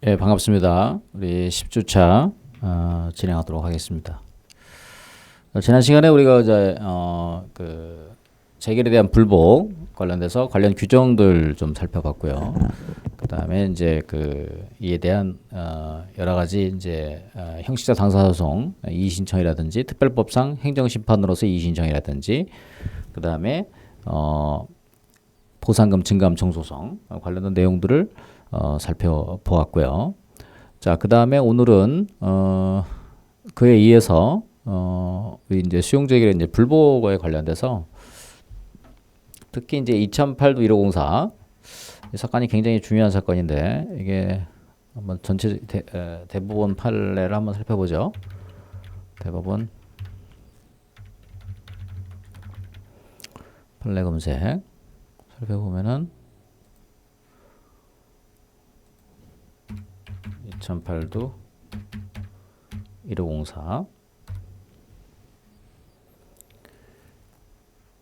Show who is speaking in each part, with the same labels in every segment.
Speaker 1: 예, 반갑습니다. 우리 10주차 진행하도록 하겠습니다. 지난 시간에 우리가 이제 재결에 대한 불복 관련돼서 관련 규정들 좀 살펴봤고요. 그다음에 이제 이에 대한 여러 가지 이제 형식적 당사소송 이의 신청이라든지 특별법상 행정심판으로서 이의 신청이라든지 그다음에 보상금 증감 정소송 관련된 내용들을 살펴보았고요. 자, 그 다음에 오늘은 그에 의해서 이제 수용재결의 이제 불복에 관련돼서 특히 이제 2008도 1504 이 사건이 굉장히 중요한 사건인데 이게 한번 전체 대법원 판례를 한번 살펴보죠. 대법원 판례 검색 살펴보면은 2008도 1504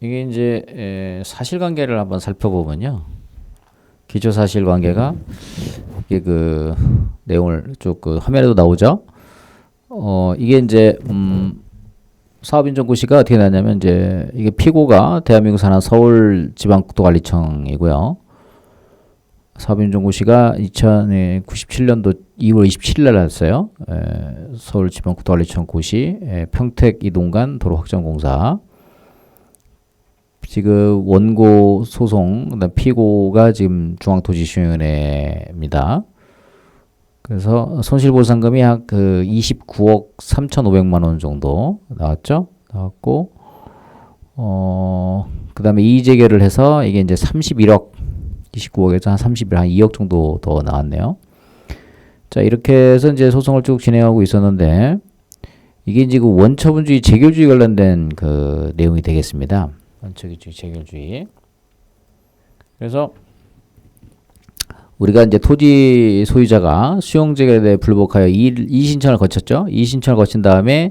Speaker 1: 이게 이제 사실관계를 한번 살펴보면요. 기초사실관계가 이게 내용을 쭉 화면에도 나오죠. 이게 이제 사업인정고시가 어떻게 나냐면 이제 이게 피고가 대한민국 산하 서울지방국도관리청이고요. 사업인정고시가 2097년도 2월 27일 날 났어요. 서울지방국도관리청 고시 평택 이동간 도로확장공사. 지금 원고 소송 그다음 피고가 지금 중앙토지시행위원회입니다. 그래서 손실보상금이 약 29억 3,500만 원 정도 나왔죠. 나왔고 그다음에 이의제결을 해서 이게 이제 31억 29억에서 한 31, 한 2억 정도 더 나왔네요. 자, 이렇게 해서 이제 소송을 쭉 진행하고 있었는데, 이게 이제 원처분주의, 재결주의 관련된 내용이 되겠습니다. 원처분주의, 재결주의. 그래서, 우리가 이제 토지 소유자가 수용재결에 대해 불복하여 이의신청을 거쳤죠. 이의신청을 거친 다음에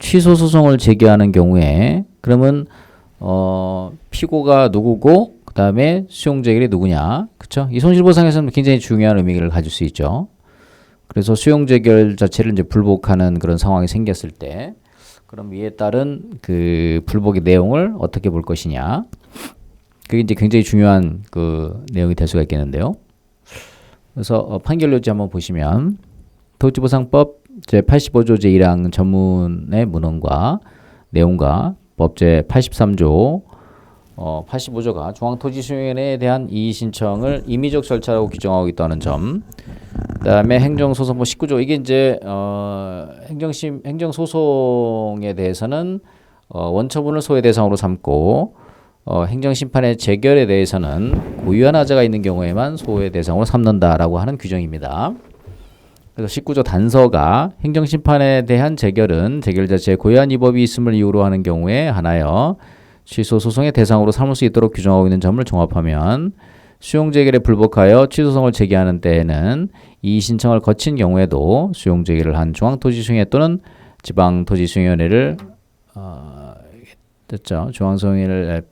Speaker 1: 취소 소송을 제기하는 경우에, 그러면, 피고가 누구고, 그 다음에 수용재결이 누구냐, 그쵸? 이 손실보상에서는 굉장히 중요한 의미를 가질 수 있죠. 그래서 수용재결 자체를 이제 불복하는 그런 상황이 생겼을 때, 그럼 이에 따른 불복의 내용을 어떻게 볼 것이냐, 그게 이제 굉장히 중요한 내용이 될 수가 있겠는데요. 그래서 판결 요지 한번 보시면, 토지보상법 제85조 제1항 전문의 문헌과 내용과 법제 83조 85조가 중앙토지시행위원회에 대한 이의신청을 임의적 절차라고 규정하고 있다는 점. 그다음에 행정소송법 19조 이게 이제 행정소송에 대해서는 원처분을 소외 대상으로 삼고 행정심판의 재결에 대해서는 고유한 하자가 있는 경우에만 소외 대상으로 삼는다라고 하는 규정입니다. 그래서 19조 단서가 행정심판에 대한 재결은 재결 자체에 고유한 위법이 있음을 이유로 하는 경우에 하나여 취소 소송의 대상으로 삼을 수 있도록 규정하고 있는 점을 종합하면 수용재결에 불복하여 취소소송을 제기하는 때에는 이의 신청을 거친 경우에도 수용재결을 한 중앙토지시행위원회 또는 지방토지시행위원회를 됐죠. 수용재결을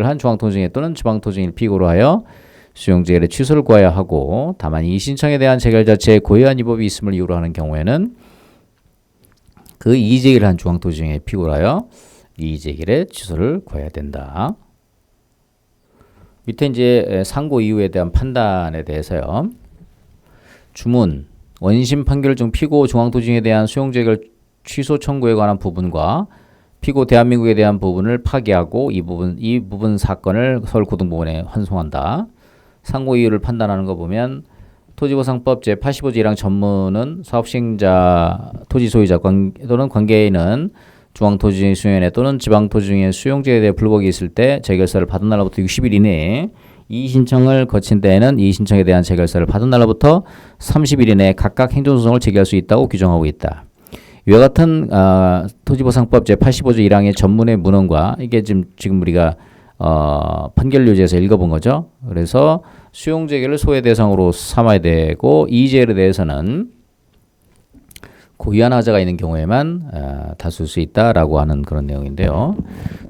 Speaker 1: 한 중앙토지시행위원회 또는 지방토지시행위를 피고로 하여 수용재결의 취소를 구하여야 하고, 다만 이의 신청에 대한 재결 자체에 고유한 위법이 있음을 이유로 하는 경우에는 그 이의제기를 한 중앙토지시행위원회 피고로 하여 이의제결의 취소를 구해야 된다. 밑에 이제 상고 이유에 대한 판단에 대해서요. 주문, 원심 판결 중 피고 중앙토지시행위에 대한 수용재결 취소 청구에 관한 부분과 피고 대한민국에 대한 부분을 파기하고 이 부분 사건을 서울고등법원에 환송한다. 상고 이유를 판단하는 거 보면 토지보상법 제85조 1항 전문은 사업시행자, 토지소유자 또는 관계인은 중앙토지시행위원회 또는 지방토지시행위원회 수용재결에 대해 불복이 있을 때 재결서를 받은 날로부터 60일 이내에 이의신청을 거친 때에는 이의신청에 대한 재결서를 받은 날로부터 30일 이내에 각각 행정소송을 제기할 수 있다고 규정하고 있다. 이와 같은 토지보상법 제85조 1항의 전문의 문헌과 이게 지금 우리가 판결 요지에서 읽어본 거죠. 그래서 수용재결을 소외 대상으로 삼아야 되고 이의제결에 대해서는 고유한 하자가 있는 경우에만 다툴 수 있다라고 하는 그런 내용인데요.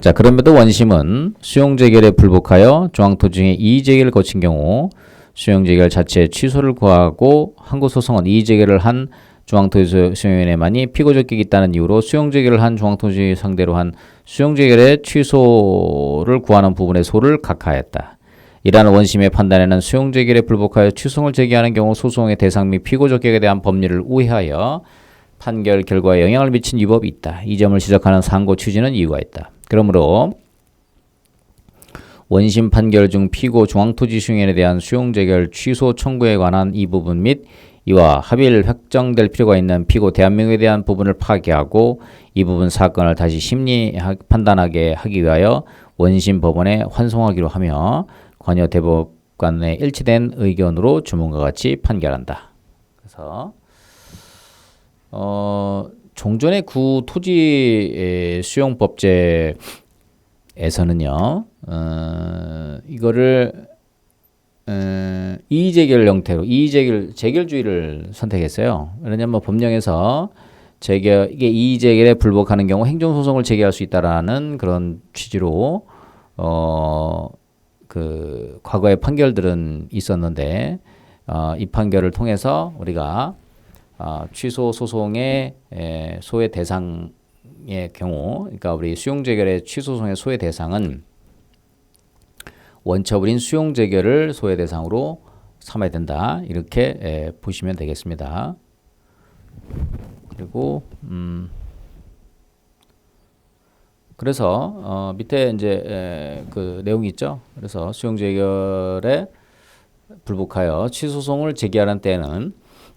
Speaker 1: 자, 그럼에도 원심은 수용재결에 불복하여 중앙토지시행위원회 이의제결을 거친 경우 수용재결 자체 취소를 구하고 항고소송은 이의제결을 한 중앙토지수용위원회만이 피고적격이 있다는 이유로 수용재결을 한 중앙토지 상대로 한 수용재결의 취소를 구하는 부분의 소를 각하했다. 이러한 원심의 판단에는 수용재결에 불복하여 취소를 제기하는 경우 소송의 대상 및 피고적격에 대한 법리를 우회하여 판결 결과에 영향을 미친 위법이 있다. 이 점을 지적하는 상고 취지는 이유가 있다. 그러므로 원심 판결 중 피고 중앙토지수용위원회에 대한 수용재결 취소 청구에 관한 이 부분 및 이와 합의를 확정될 필요가 있는 피고 대한민국에 대한 부분을 파기하고 이 부분 사건을 다시 심리 판단하게 하기 위하여 원심 법원에 환송하기로 하며 관여 대법관의 일치된 의견으로 주문과 같이 판결한다. 그래서 종전의 구 토지 수용법제에서는요, 이거를 이의제결 형태로 제결주의를 선택했어요. 왜냐하면 법령에서 이게 이의제결에 불복하는 경우 행정소송을 제기할 수 있다라는 그런 취지로 그 과거의 판결들은 있었는데 이 판결을 통해서 우리가 취소 소송의 소외 대상의 경우, 그러니까 우리 수용재결의 취소 소송의 소외 대상은 원처분인 수용재결을 소외 대상으로 삼아야 된다. 이렇게 보시면 되겠습니다. 그리고 그래서 밑에 이제 그 내용이 있죠. 그래서 수용재결에 불복하여 취소소송을 제기하는 때는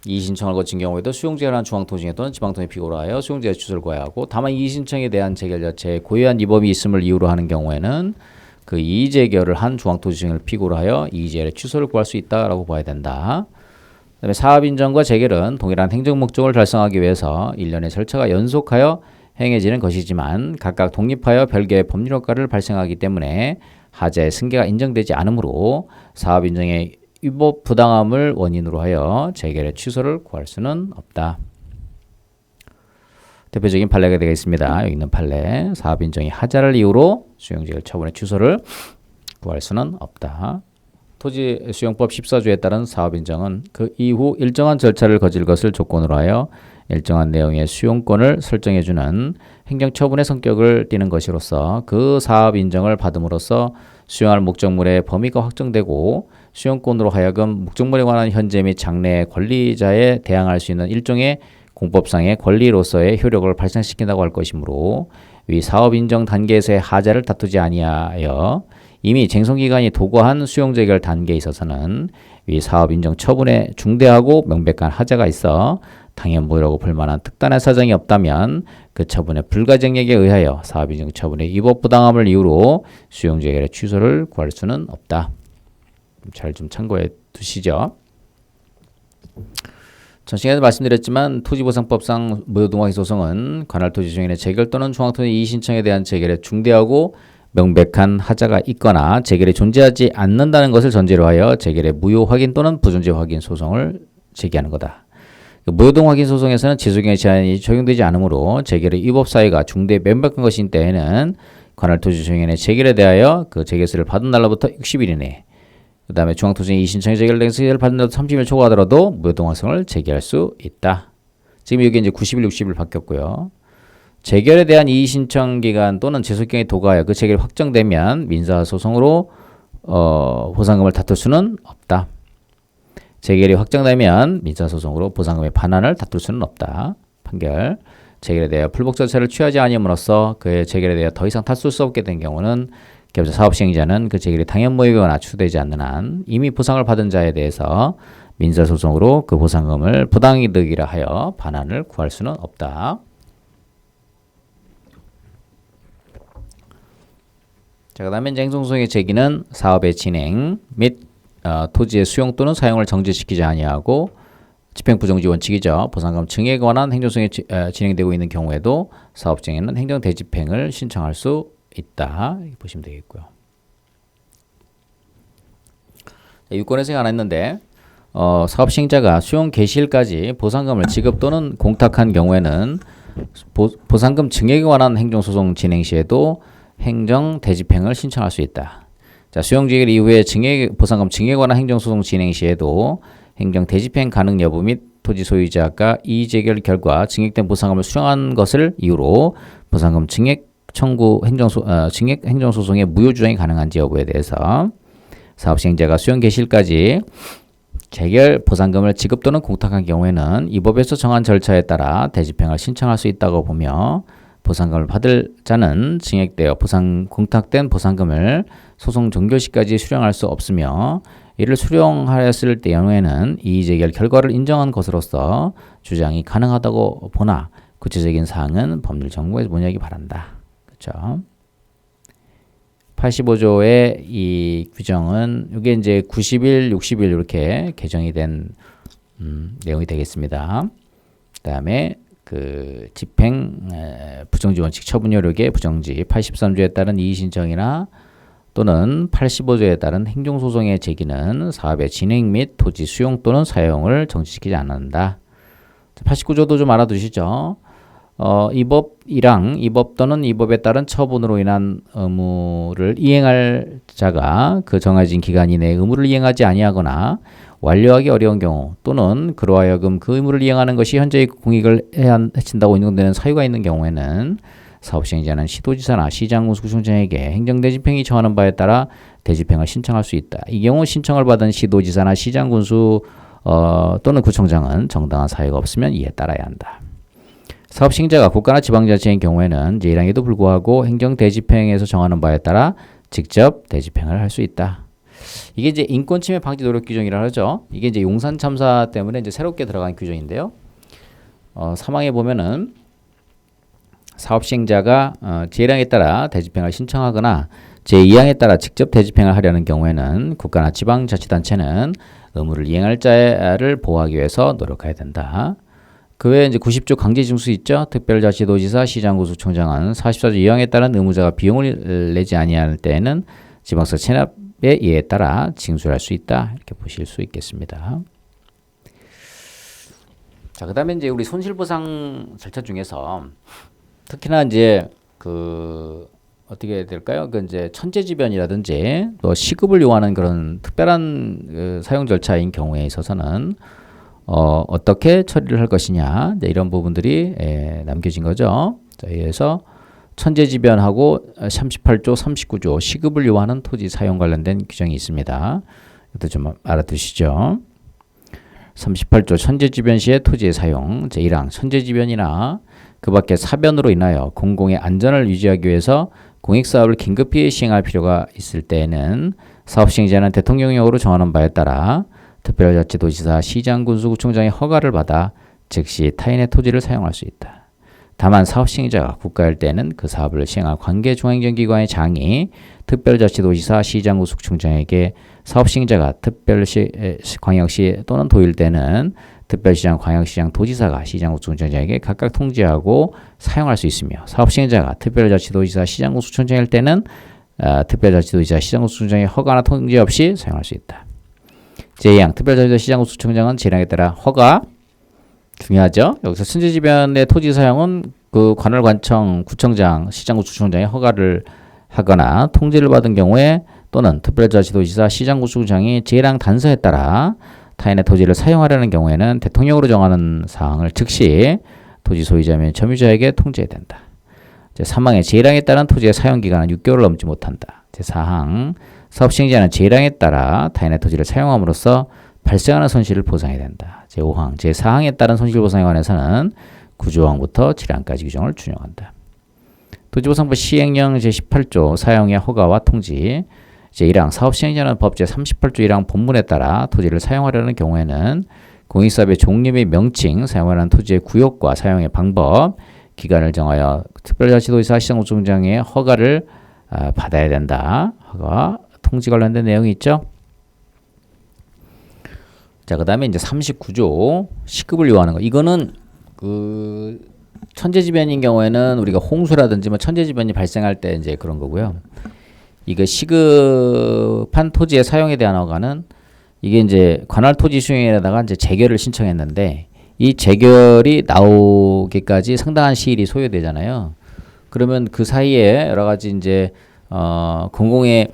Speaker 1: 이의신청을 거친 경우에도 수용재결한 중앙토지에 또는 지방토지 피고로 하여 수용재결 취소를 구해야 하고, 다만 이의신청에 대한 재결 자체에 고유한 위법이 있음을 이유로 하는 경우에는 그 이의제결을 한 중앙토지수용을 피고로 하여 이의제결의 취소를 구할 수 있다라고 봐야 된다. 그다음에 사업인정과 재결은 동일한 행정 목적을 달성하기 위해서 일련의 절차가 연속하여 행해지는 것이지만 각각 독립하여 별개의 법률 효과를 발생하기 때문에 하자의 승계가 인정되지 않으므로 사업인정의 위법 부당함을 원인으로 하여 재결의 취소를 구할 수는 없다. 대표적인 판례가 되겠습니다. 여기 있는 판례. 사업인정이 하자를 이유로 수용재결 처분의 취소를 구할 수는 없다. 토지수용법 14조에 따른 사업인정은 그 이후 일정한 절차를 거칠 것을 조건으로 하여 일정한 내용의 수용권을 설정해주는 행정처분의 성격을 띠는 것이로서 그 사업인정을 받음으로써 수용할 목적물의 범위가 확정되고 수용권으로 하여금 목적물에 관한 현재 및 장래의 권리자에 대항할 수 있는 일종의 공법상의 권리로서의 효력을 발생시킨다고 할 것이므로 위 사업인정 단계에서의 하자를 다투지 아니하여 이미 쟁송기간이 도고한 수용재결 단계에 있어서는 위 사업인정 처분에 중대하고 명백한 하자가 있어 당연무효라고 볼 만한 특단의 사정이 없다면 그 처분의 불가정력에 의하여 사업인정 처분의 위법 부당함을 이유로 수용재결의 취소를 구할 수는 없다. 잘 좀 참고해 두시죠. 전 시간에도 말씀드렸지만 토지보상법상 무효동의하기 소송은 관할 토지수용인의 재결 또는 중앙토지 이의신청에 대한 재결에 중대하고 명백한 하자가 있거나 재결이 존재하지 않는다는 것을 전제로 하여 재결의 무효 확인 또는 부존재 확인 소송을 제기하는 거다. 무효동 확인 소송에서는 지속경의 제한이 적용되지 않으므로 재결의 위법 사유가 중대 명백한 것인 때에는 관할 토지수용인의 재결에 대하여 그 재결세를 받은 날로부터 60일 이내, 그 다음에 중앙토지 이의신청이 재결된 재결을 받은 날부터 30일 초과하더라도 무효동 확성을 제기할 수 있다. 지금 여기 이제 90일, 60일 바뀌었고요. 재결에 대한 이의신청 기간 또는 지속경이 도가하여 그 재결이 확정되면 민사소송으로 보상금을 다툴 수는 없다. 재결이 확정되면 민사소송으로 보상금의 반환을 다툴 수는 없다. 판결. 재결에 대하여 불복 절차를 취하지 아니함으로써 그의 재결에 대하여 더 이상 다툴 수 없게 된 경우는 개업자 사업시행자는 그 재결이 당연무효이거나 취소되지 않는 한 이미 보상을 받은 자에 대해서 민사소송으로 그 보상금을 부당이득이라 하여 반환을 구할 수는 없다. 자, 그 다음에 행정소송의 제기는 사업의 진행 및 토지의 수용 또는 사용을 정지시키지 아니하고 집행부정지 원칙이죠. 보상금 증액에 관한 행정소송이 진행되고 있는 경우에도 사업장에는 행정대집행을 신청할 수 있다. 이렇게 보시면 되겠고요. 유권의 생각 안 했는데 사업시행자가 수용 개시일까지 보상금을 지급 또는 공탁한 경우에는 보상금 증액에 관한 행정소송 진행 시에도 행정대집행을 신청할 수 있다. 자, 수용재결 이후에 보상금 증액에 관한 행정소송 진행 시에도 행정 대집행 가능 여부 및 토지 소유자가 이의재결 결과 증액된 보상금을 수령한 것을 이유로 보상금 증액 청구 증액 행정소송의 무효 주장이 가능한지 여부에 대해서 사업시행자가 수용 개시일까지 재결 보상금을 지급 또는 공탁한 경우에는 이 법에서 정한 절차에 따라 대집행을 신청할 수 있다고 보며 보상금을 받을 자는 증액되어 공탁된 보상금을 소송 종결 시까지 수령할 수 없으며 이를 수령하였을 경우에는 이의재결 결과를 인정한 것으로서 주장이 가능하다고 보나 구체적인 사항은 법률 정보에서 문의하기 바란다. 그렇죠? 85조의 이 규정은 이게 이제 90일, 60일 이렇게 개정이 된 내용이 되겠습니다. 그다음에 그 집행 부정지 원칙 처분 여력의 부정지 83조에 따른 이의 신청이나 또는 85조에 따른 행정소송의 제기는 사업의 진행 및 토지 수용 또는 사용을 정지시키지 않는다. 89조도 좀 알아두시죠. 이 법 또는 이 법에 따른 처분으로 인한 의무를 이행할 자가 그 정해진 기간 이내에 의무를 이행하지 아니하거나 완료하기 어려운 경우 또는 그로 하여금 그 의무를 이행하는 것이 현재의 공익을 해친다고 인정되는 사유가 있는 경우에는 사업시행자는 시도지사나 시장군수구청장에게 행정대집행이 정하는 바에 따라 대집행을 신청할 수 있다. 이 경우 신청을 받은 시도지사나 시장군수 또는 구청장은 정당한 사유가 없으면 이에 따라야 한다. 사업시행자가 국가나 지방자치인 경우에는 제1항에도 불구하고 행정대집행에서 정하는 바에 따라 직접 대집행을 할 수 있다. 이게 이제 인권침해 방지 노력 규정이라 하죠. 이게 이제 용산 참사 때문에 이제 새롭게 들어간 규정인데요. 사망에 보면은 사업시행자가 제1항에 따라 대집행을 신청하거나 제2항에 따라 직접 대집행을 하려는 경우에는 국가나 지방자치단체는 의무를 이행할 자를 보호하기 위해서 노력해야 된다. 그 외에 이제 90조 강제징수 있죠. 특별자치도지사, 시장군수청장은 44조 2항에 따른 의무자가 비용을 내지 아니할 때에는 지방서 체납의 예에 따라 징수를 할 수 있다. 이렇게 보실 수 있겠습니다. 자, 그다음에 이제 우리 손실보상 절차 중에서 특히나 이제 그 어떻게 해야 될까요? 그 이제 천재지변이라든지 또 시급을 요하는 그런 특별한 그 사용 절차인 경우에 있어서는 어떻게 처리를 할 것이냐 이런 부분들이 남겨진 거죠. 자, 그래서 천재지변하고 38조, 39조 시급을 요하는 토지 사용 관련된 규정이 있습니다. 이것도 좀 알아두시죠. 38조 천재지변 시의 토지의 사용 제1항 천재지변이나 그 밖에 사변으로 인하여 공공의 안전을 유지하기 위해서 공익사업을 긴급히 시행할 필요가 있을 때에는 사업시행자는 대통령령으로 정하는 바에 따라 특별자치도지사, 시장군수구청장의 허가를 받아 즉시 타인의 토지를 사용할 수 있다. 다만 사업시행자가 국가일 때는 그 사업을 시행할 관계중앙행정기관의 장이 특별자치도지사, 시장군수구청장에게 사업시행자가 특별시, 광역시 또는 도일 때는 특별시장, 광역시장, 도지사가 시장군수구청장에게 각각 통지하고 사용할 수 있으며 사업시행자가 특별자치도지사, 시장군수구청장일 때는 특별자치도지사, 시장군수구청장의 허가나 통지 없이 사용할 수 있다. 제2항 특별자치도 시장군수청장은 제1항에 따라 허가 중요하죠. 여기서 천재지변의 토지 사용은 그 관할관청, 구청장, 시장군수청장의 허가를 하거나 통지를 받은 경우에 또는 특별자치도지사, 시장군수청장이 제1항 단서에 따라 타인의 토지를 사용하려는 경우에는 대통령으로 정하는 사항을 즉시 토지 소유자 및 점유자에게 통지해야 된다. 제3항의 제1항에 따른 토지의 사용기간은 6개월을 넘지 못한다. 제4항 사업시행자는 제1항에 따라 타인의 토지를 사용함으로써 발생하는 손실을 보상해야 된다. 제5항, 제4항에 따른 손실보상에 관해서는 9조항부터 7항까지 규정을 준용한다. 토지보상법 시행령 제18조 사용의 허가와 통지 제1항 사업시행자는 법 제38조 1항 본문에 따라 토지를 사용하려는 경우에는 공익사업의 종류 및 명칭, 사용하는 토지의 구역과 사용의 방법, 기간을 정하여 특별자치도지사, 시장군수청장의 허가를 받아야 된다. 허가, 통지 관련된 내용이 있죠. 자, 그 다음에 이제 39조 시급을 요하는 거. 이거는 그 천재지변인 경우에는 우리가 홍수라든지 뭐 천재지변이 발생할 때 이제 그런 거고요. 이거 시급한 토지의 사용에 대한 허가는 이게 이제 관할 토지 수용에다가 이제 재결을 신청했는데 이 재결이 나오기까지 상당한 시일이 소요되잖아요. 그러면 그 사이에 여러 가지 이제 공공의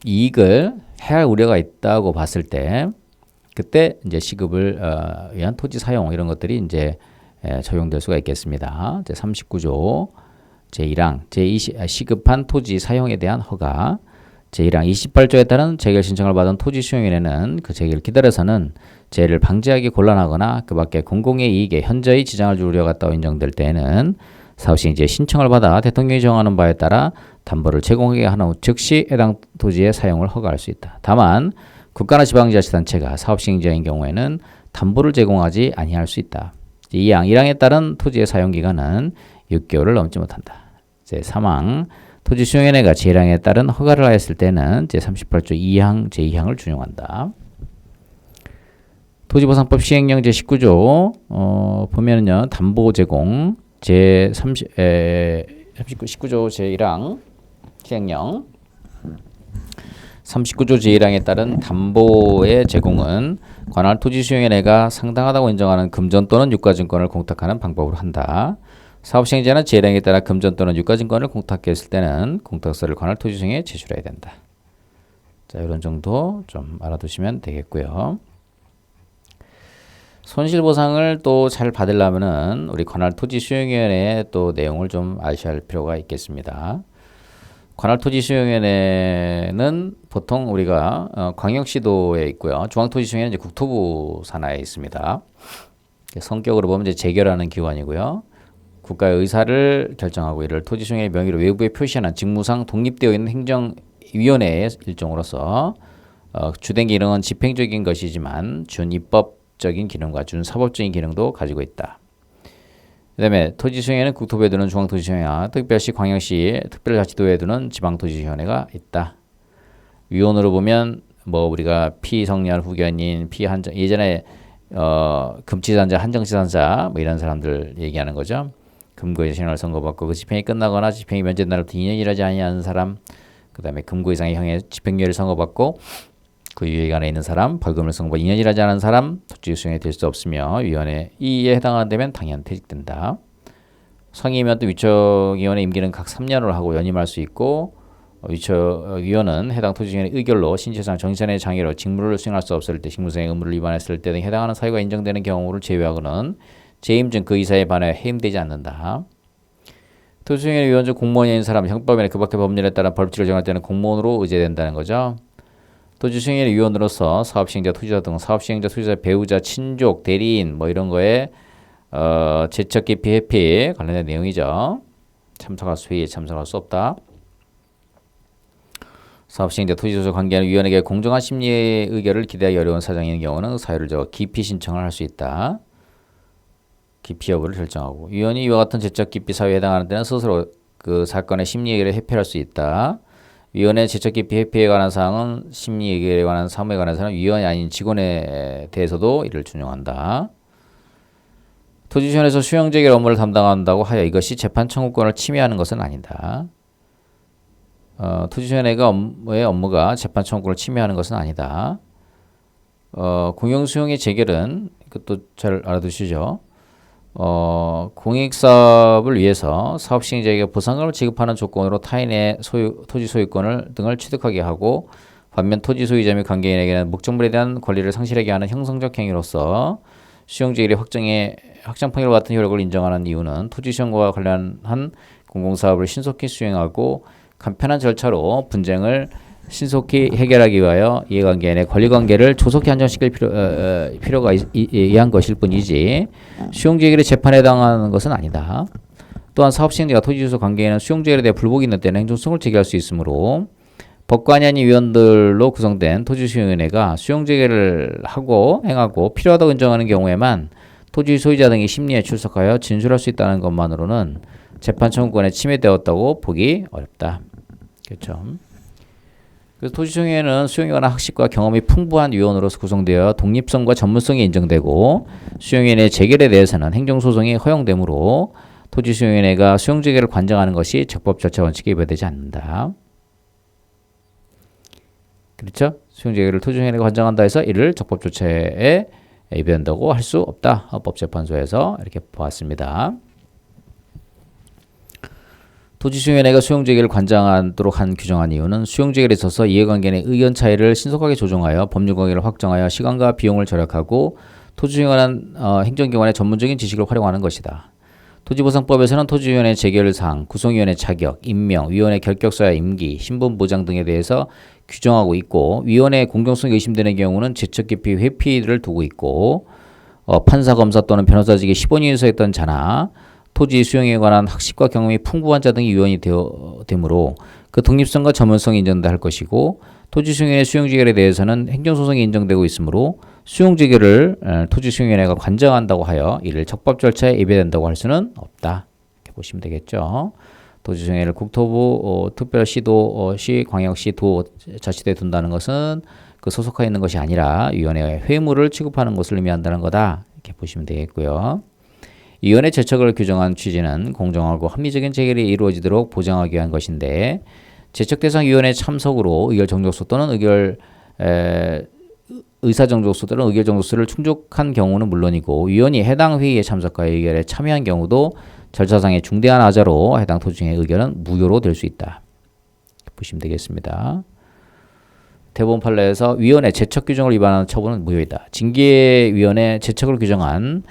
Speaker 1: 이익을 해할 우려가 있다고 봤을 때 그때 이제 시급을 위한 토지 사용 이런 것들이 이제 적용될 수가 있겠습니다. 제 39조 제1항 시급한 토지 사용에 대한 허가 제1항 28조에 따른 재결 신청을 받은 토지 수용인에는 그 재결을 기다려서는 재해를 방지하기 곤란하거나 그 밖에 공공의 이익에 현저히 지장을 줄 우려가 있다고 인정될 때에는 사업시행지의 신청을 받아 대통령이 정하는 바에 따라 담보를 제공하게 한 후 즉시 해당 토지의 사용을 허가할 수 있다. 다만 국가나 지방자치단체가 사업시행자인 경우에는 담보를 제공하지 아니할 수 있다. 제2항 1항에 따른 토지의 사용기간은 6개월을 넘지 못한다. 제3항 토지 수용인회가 제1항에 따른 허가를 하였을 때는 제38조 2항 제2항을 준용한다. 토지보상법 시행령 제19조 보면은요 담보 제공 제19조 제1항 시행령 39조 제1항에 따른 담보의 제공은 관할 토지수용인회가 상당하다고 인정하는 금전 또는 유가증권을 공탁하는 방법으로 한다. 사업시행자는 제1항에 따라 금전 또는 유가증권을 공탁했을 때는 공탁서를 관할 토지수용에 제출해야 된다. 자, 이런 정도 좀 알아두시면 되겠고요. 손실보상을 또 잘 받으려면은 우리 관할 토지수용위원회의 또 내용을 좀 아셔야 할 필요가 있겠습니다. 관할 토지수용위원회는 보통 우리가 광역시도에 있고요. 중앙토지수용위원회는 이제 국토부 산하에 있습니다. 성격으로 보면 이제 재결하는 기관이고요. 국가의 의사를 결정하고 이를 토지수용의 명의로 외부에 표시하는 직무상 독립되어 있는 행정위원회의 일종으로서 주된 기능은 집행적인 것이지만 준입법적인 기능과 준사법적인 기능도 가지고 있다. 그 다음에 토지수용회는 국토부에 두는 중앙토지수용회와 특별시, 광역시, 특별자치도에 두는 지방토지수용회가 있다. 위원으로 보면 뭐 우리가 피성렬 후견인, 피한정 예전에 금치산자, 한정치산자 뭐 이런 사람들 얘기하는 거죠. 금고 신청을 선고받고 그 집행이 끝나거나 집행이 면제 날부터 2년 일하지 아니하는 사람, 그 다음에 금고 이상의 형의 집행유예를 선고받고 그 유예기간에 있는 사람, 벌금을 선고받고 2년 일하지 않은 사람 토지수용이 될 수 없으며 위원회 이에 해당한다면 당연 퇴직된다. 상임위원 또 위촉위원회 임기는 각 3년을 하고 연임할 수 있고 위촉위원은 해당 토지수용의 의결로 신체상 정신의 장애로 직무를 수행할 수 없을 때 직무수행 의무를 위반했을 때 등 해당하는 사유가 인정되는 경우를 제외하고는 재임 중 그 이사에 반하여 해임되지 않는다. 토지수용의 위원 중 공무원이 아닌 사람 형법이나 그 밖의 법률에 따라 벌칙을 정할 때는 공무원으로 의제된다는 거죠. 토지수용의 위원으로서 사업시행자, 투자자 등 사업시행자, 투자자, 배우자, 친족, 대리인 뭐 이런 거에 제척 기피, 회피 관련된 내용이죠. 회의에 참석할 수 없다. 사업시행자, 토지소유 관계하는 위원에게 공정한 심리의 의결을 기대하기 어려운 사정이 있는 경우는 사유를 적어 기피 신청을 할 수 있다. 기피 여부를 결정하고 위원이 이와 같은 제척 기피 사유에 해당하는 때는 스스로 그 사건의 심리 의결을 회피할 수 있다. 위원회 제척 기피 회피에 관한 사항은 심리 의결에 관한 사무에 관해서는 위원이 아닌 직원에 대해서도 이를 준용한다. 토지수용에서 수용재결 업무를 담당한다고 하여 이것이 재판 청구권을 침해하는 것은 아니다. 토지수용의 업무가 재판 청구권을 침해하는 것은 아니다. 공영수용의 재결은 그것도 잘 알아두시죠. 공익사업을 위해서 사업시행자에게 보상금을 지급하는 조건으로 타인의 토지 소유권을 등을 취득하게 하고 반면 토지 소유자 및 관계인에게는 목적물에 대한 권리를 상실하게 하는 형성적 행위로서 수용재결이 확정판결과 같은 효력을 인정하는 이유는 토지 수용과 관련한 공공사업을 신속히 수행하고 간편한 절차로 분쟁을 신속히 해결하기 위하여 이해관계인의 권리관계를 조속히 안정시킬 필요가 이한 것일 뿐이지 수용재결이 재판에 해당하는 것은 아니다. 또한 사업시행자가 토지주소 관계인은 수용재결에 대해 불복이 있는 때는 행정소송을 제기할 수 있으므로 법관이 아닌 위원들로 구성된 토지수용위원회가 수용재결을 행하고 필요하다고 인정하는 경우에만 토지 소유자 등이 심리에 출석하여 진술할 수 있다는 것만으로는 재판 청구권에 침해되었다고 보기 어렵다. 그렇죠. 그래서 토지수용회는 수용위원회 학식과 경험이 풍부한 위원으로서 구성되어 독립성과 전문성이 인정되고 수용위원회 재결에 대해서는 행정소송이 허용되므로 토지수용위원회가 수용재결을 관장하는 것이 적법 절차 원칙에 위배되지 않는다. 그렇죠? 수용재결을 토지수용위원회가 관장한다 해서 이를 적법 절차에 위배된다고 할 수 없다. 헌법재판소에서 이렇게 보았습니다. 토지수용위원회가 수용재개를 관장하도록 규정한 이유는 수용재개에 있어서 이해관계 내 의견 차이를 신속하게 조정하여 법률관계를 확정하여 시간과 비용을 절약하고 토지수용에 관한 행정기관의 전문적인 지식을 활용하는 것이다. 토지보상법에서는 토지위원회 재결사항, 구성위원회 자격, 임명, 위원회 결격서야 임기, 신분보장 등에 대해서 규정하고 있고 위원회의 공정성이 의심되는 경우는 제척기피 회피를 두고 있고 판사, 검사 또는 변호사직에 15년 이상 했던 자나 토지 수용에 관한 학식과 경험이 풍부한 자 등이 위원이 되므로 그 독립성과 전문성이 인정된다 할 것이고 토지 수용위원회 수용재결에 대해서는 행정소송이 인정되고 있으므로 수용재결을 토지 수용위원회가 관장한다고 하여 이를 적법 절차에 예배된다고 할 수는 없다. 이렇게 보시면 되겠죠. 토지 수용위원회를 국토부, 특별시도, 시, 광역시, 도, 자치도에 둔다는 것은 그 소속하에 있는 것이 아니라 위원회의 회무를 취급하는 것을 의미한다는 거다. 이렇게 보시면 되겠고요. 위원회 제척을 규정한 취지는 공정하고 합리적인 재결이 이루어지도록 보장하기 위한 것인데 제척 대상 위원회 참석으로 의결 정족수 또는 의사 정족수 또는 의결 정족수를 충족한 경우는 물론이고 위원이 해당 회의에 참석하여 의결에 참여한 경우도 절차상의 중대한 하자로 해당 토지의 의결은 무효로 될 수 있다. 보시면 되겠습니다. 대법원 판례에서 위원회 제척 규정을 위반하는 처분은 무효이다. 징계위원회 제척을 규정한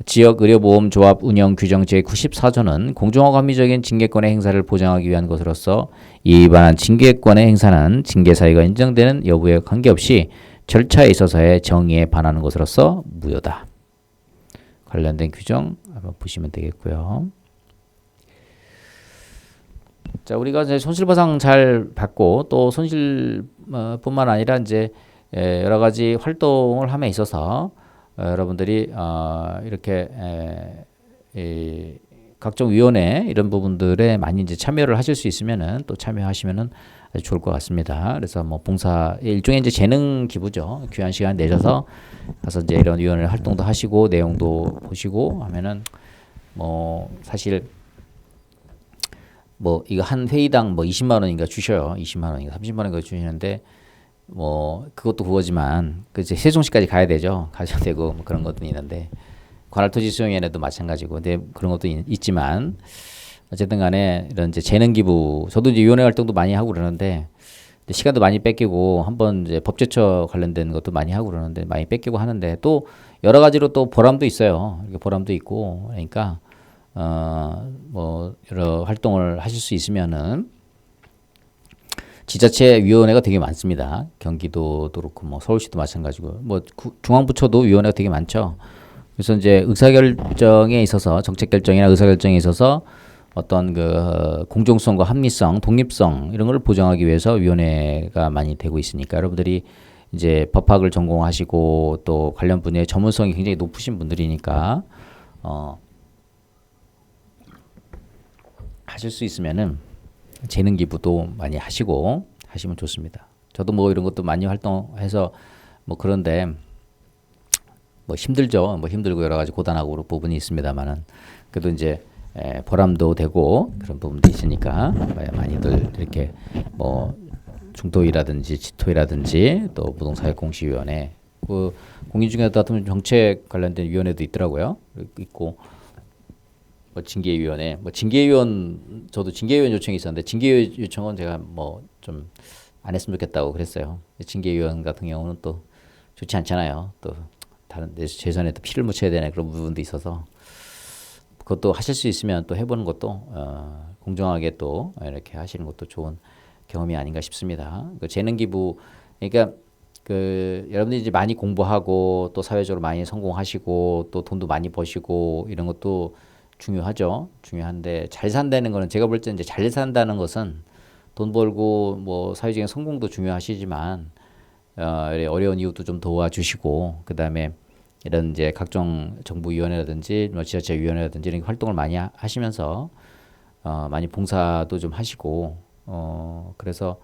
Speaker 1: 지역의료보험조합 운영 규정 제94조는 공정하고 합리적인 징계권의 행사를 보장하기 위한 것으로서 이에 위반한 징계권의 행사는 징계사유가 인정되는 여부에 관계없이 절차에 있어서의 정의에 반하는 것으로서 무효다. 관련된 규정 한번 보시면 되겠고요. 자, 우리가 이제 손실보상 잘 받고 또 손실뿐만 아니라 이제 여러 가지 활동을 함에 있어서 여러분들이 이렇게 각종 위원회 이런 부분들에 많이 이제 참여를 하실 수 있으면은 또 참여하시면은 아주 좋을 것 같습니다. 그래서 뭐 봉사 일종의 이제 재능 기부죠. 귀한 시간 내셔서 가서 이제 이런 위원회 활동도 하시고 내용도 보시고 하면은 뭐 사실 뭐 이거 한 회의당 뭐 20만 원인가 주셔요. 20만 원인가 30만 원인가 주시는데 뭐 그것도 그거지만 그 이제 세종시까지 가야 되죠. 가셔야 되고 뭐 그런 것도 있는데 관할토지수용위원회도 마찬가지고 근데 그런 것도 있지만 어쨌든 간에 이런 이제 재능 기부 저도 이제 위원회 활동도 많이 하고 그러는데 시간도 많이 뺏기고 한번 이제 법제처 관련된 것도 많이 하고 그러는데 많이 뺏기고 하는데 또 여러 가지로 또 보람도 있어요. 이렇게 보람도 있고 그러니까 뭐 여러 활동을 하실 수 있으면은 지자체 위원회가 되게 많습니다. 경기도도 그렇고 뭐 서울시도 마찬가지고 뭐 중앙부처도 위원회가 되게 많죠. 그래서 이제 의사결정에 있어서 정책 결정이나 의사결정에 있어서 어떤 그 공정성과 합리성, 독립성 이런 걸 보장하기 위해서 위원회가 많이 되고 있으니까 여러분들이 이제 법학을 전공하시고 또 관련 분야의 전문성이 굉장히 높으신 분들이니까 하실 수 있으면은 재능 기부도 많이 하시고 하시면 좋습니다. 저도 뭐 이런 것도 많이 활동해서 뭐 그런데 뭐 힘들죠. 뭐 힘들고 여러 가지 고단하고 그런 부분이 있습니다만은 그래도 이제 보람도 되고 그런 부분도 있으니까 많이들 이렇게 뭐 중토위라든지 지토위라든지 또 부동산공시위원회 그 공인중개사 같은 정책 관련된 위원회도 있더라고요. 있고 뭐 징계위원회, 뭐 징계위원 저도 징계위원 요청이 있었는데 징계위원 요청은 제가 뭐 좀 안 했으면 좋겠다고 그랬어요. 징계위원 같은 경우는 또 좋지 않잖아요. 또 다른 내 재산에 또 피를 묻혀야 되는 그런 부분도 있어서 그것도 하실 수 있으면 또 해보는 것도 공정하게 또 이렇게 하시는 것도 좋은 경험이 아닌가 싶습니다. 그 재능 기부 그러니까 그 여러분들이 이제 많이 공부하고 또 사회적으로 많이 성공하시고 또 돈도 많이 버시고 이런 것도 중요하죠. 중요한데 잘 산다는 거는 제가 볼 때 이제 잘 산다는 것은 돈 벌고 뭐 사회적인 성공도 중요하시지만 어려운 이웃도 좀 도와주시고 그 다음에 이런 이제 각종 정부위원회라든지 뭐 지자체위원회라든지 이런 활동을 많이 하시면서 많이 봉사도 좀 하시고 그래서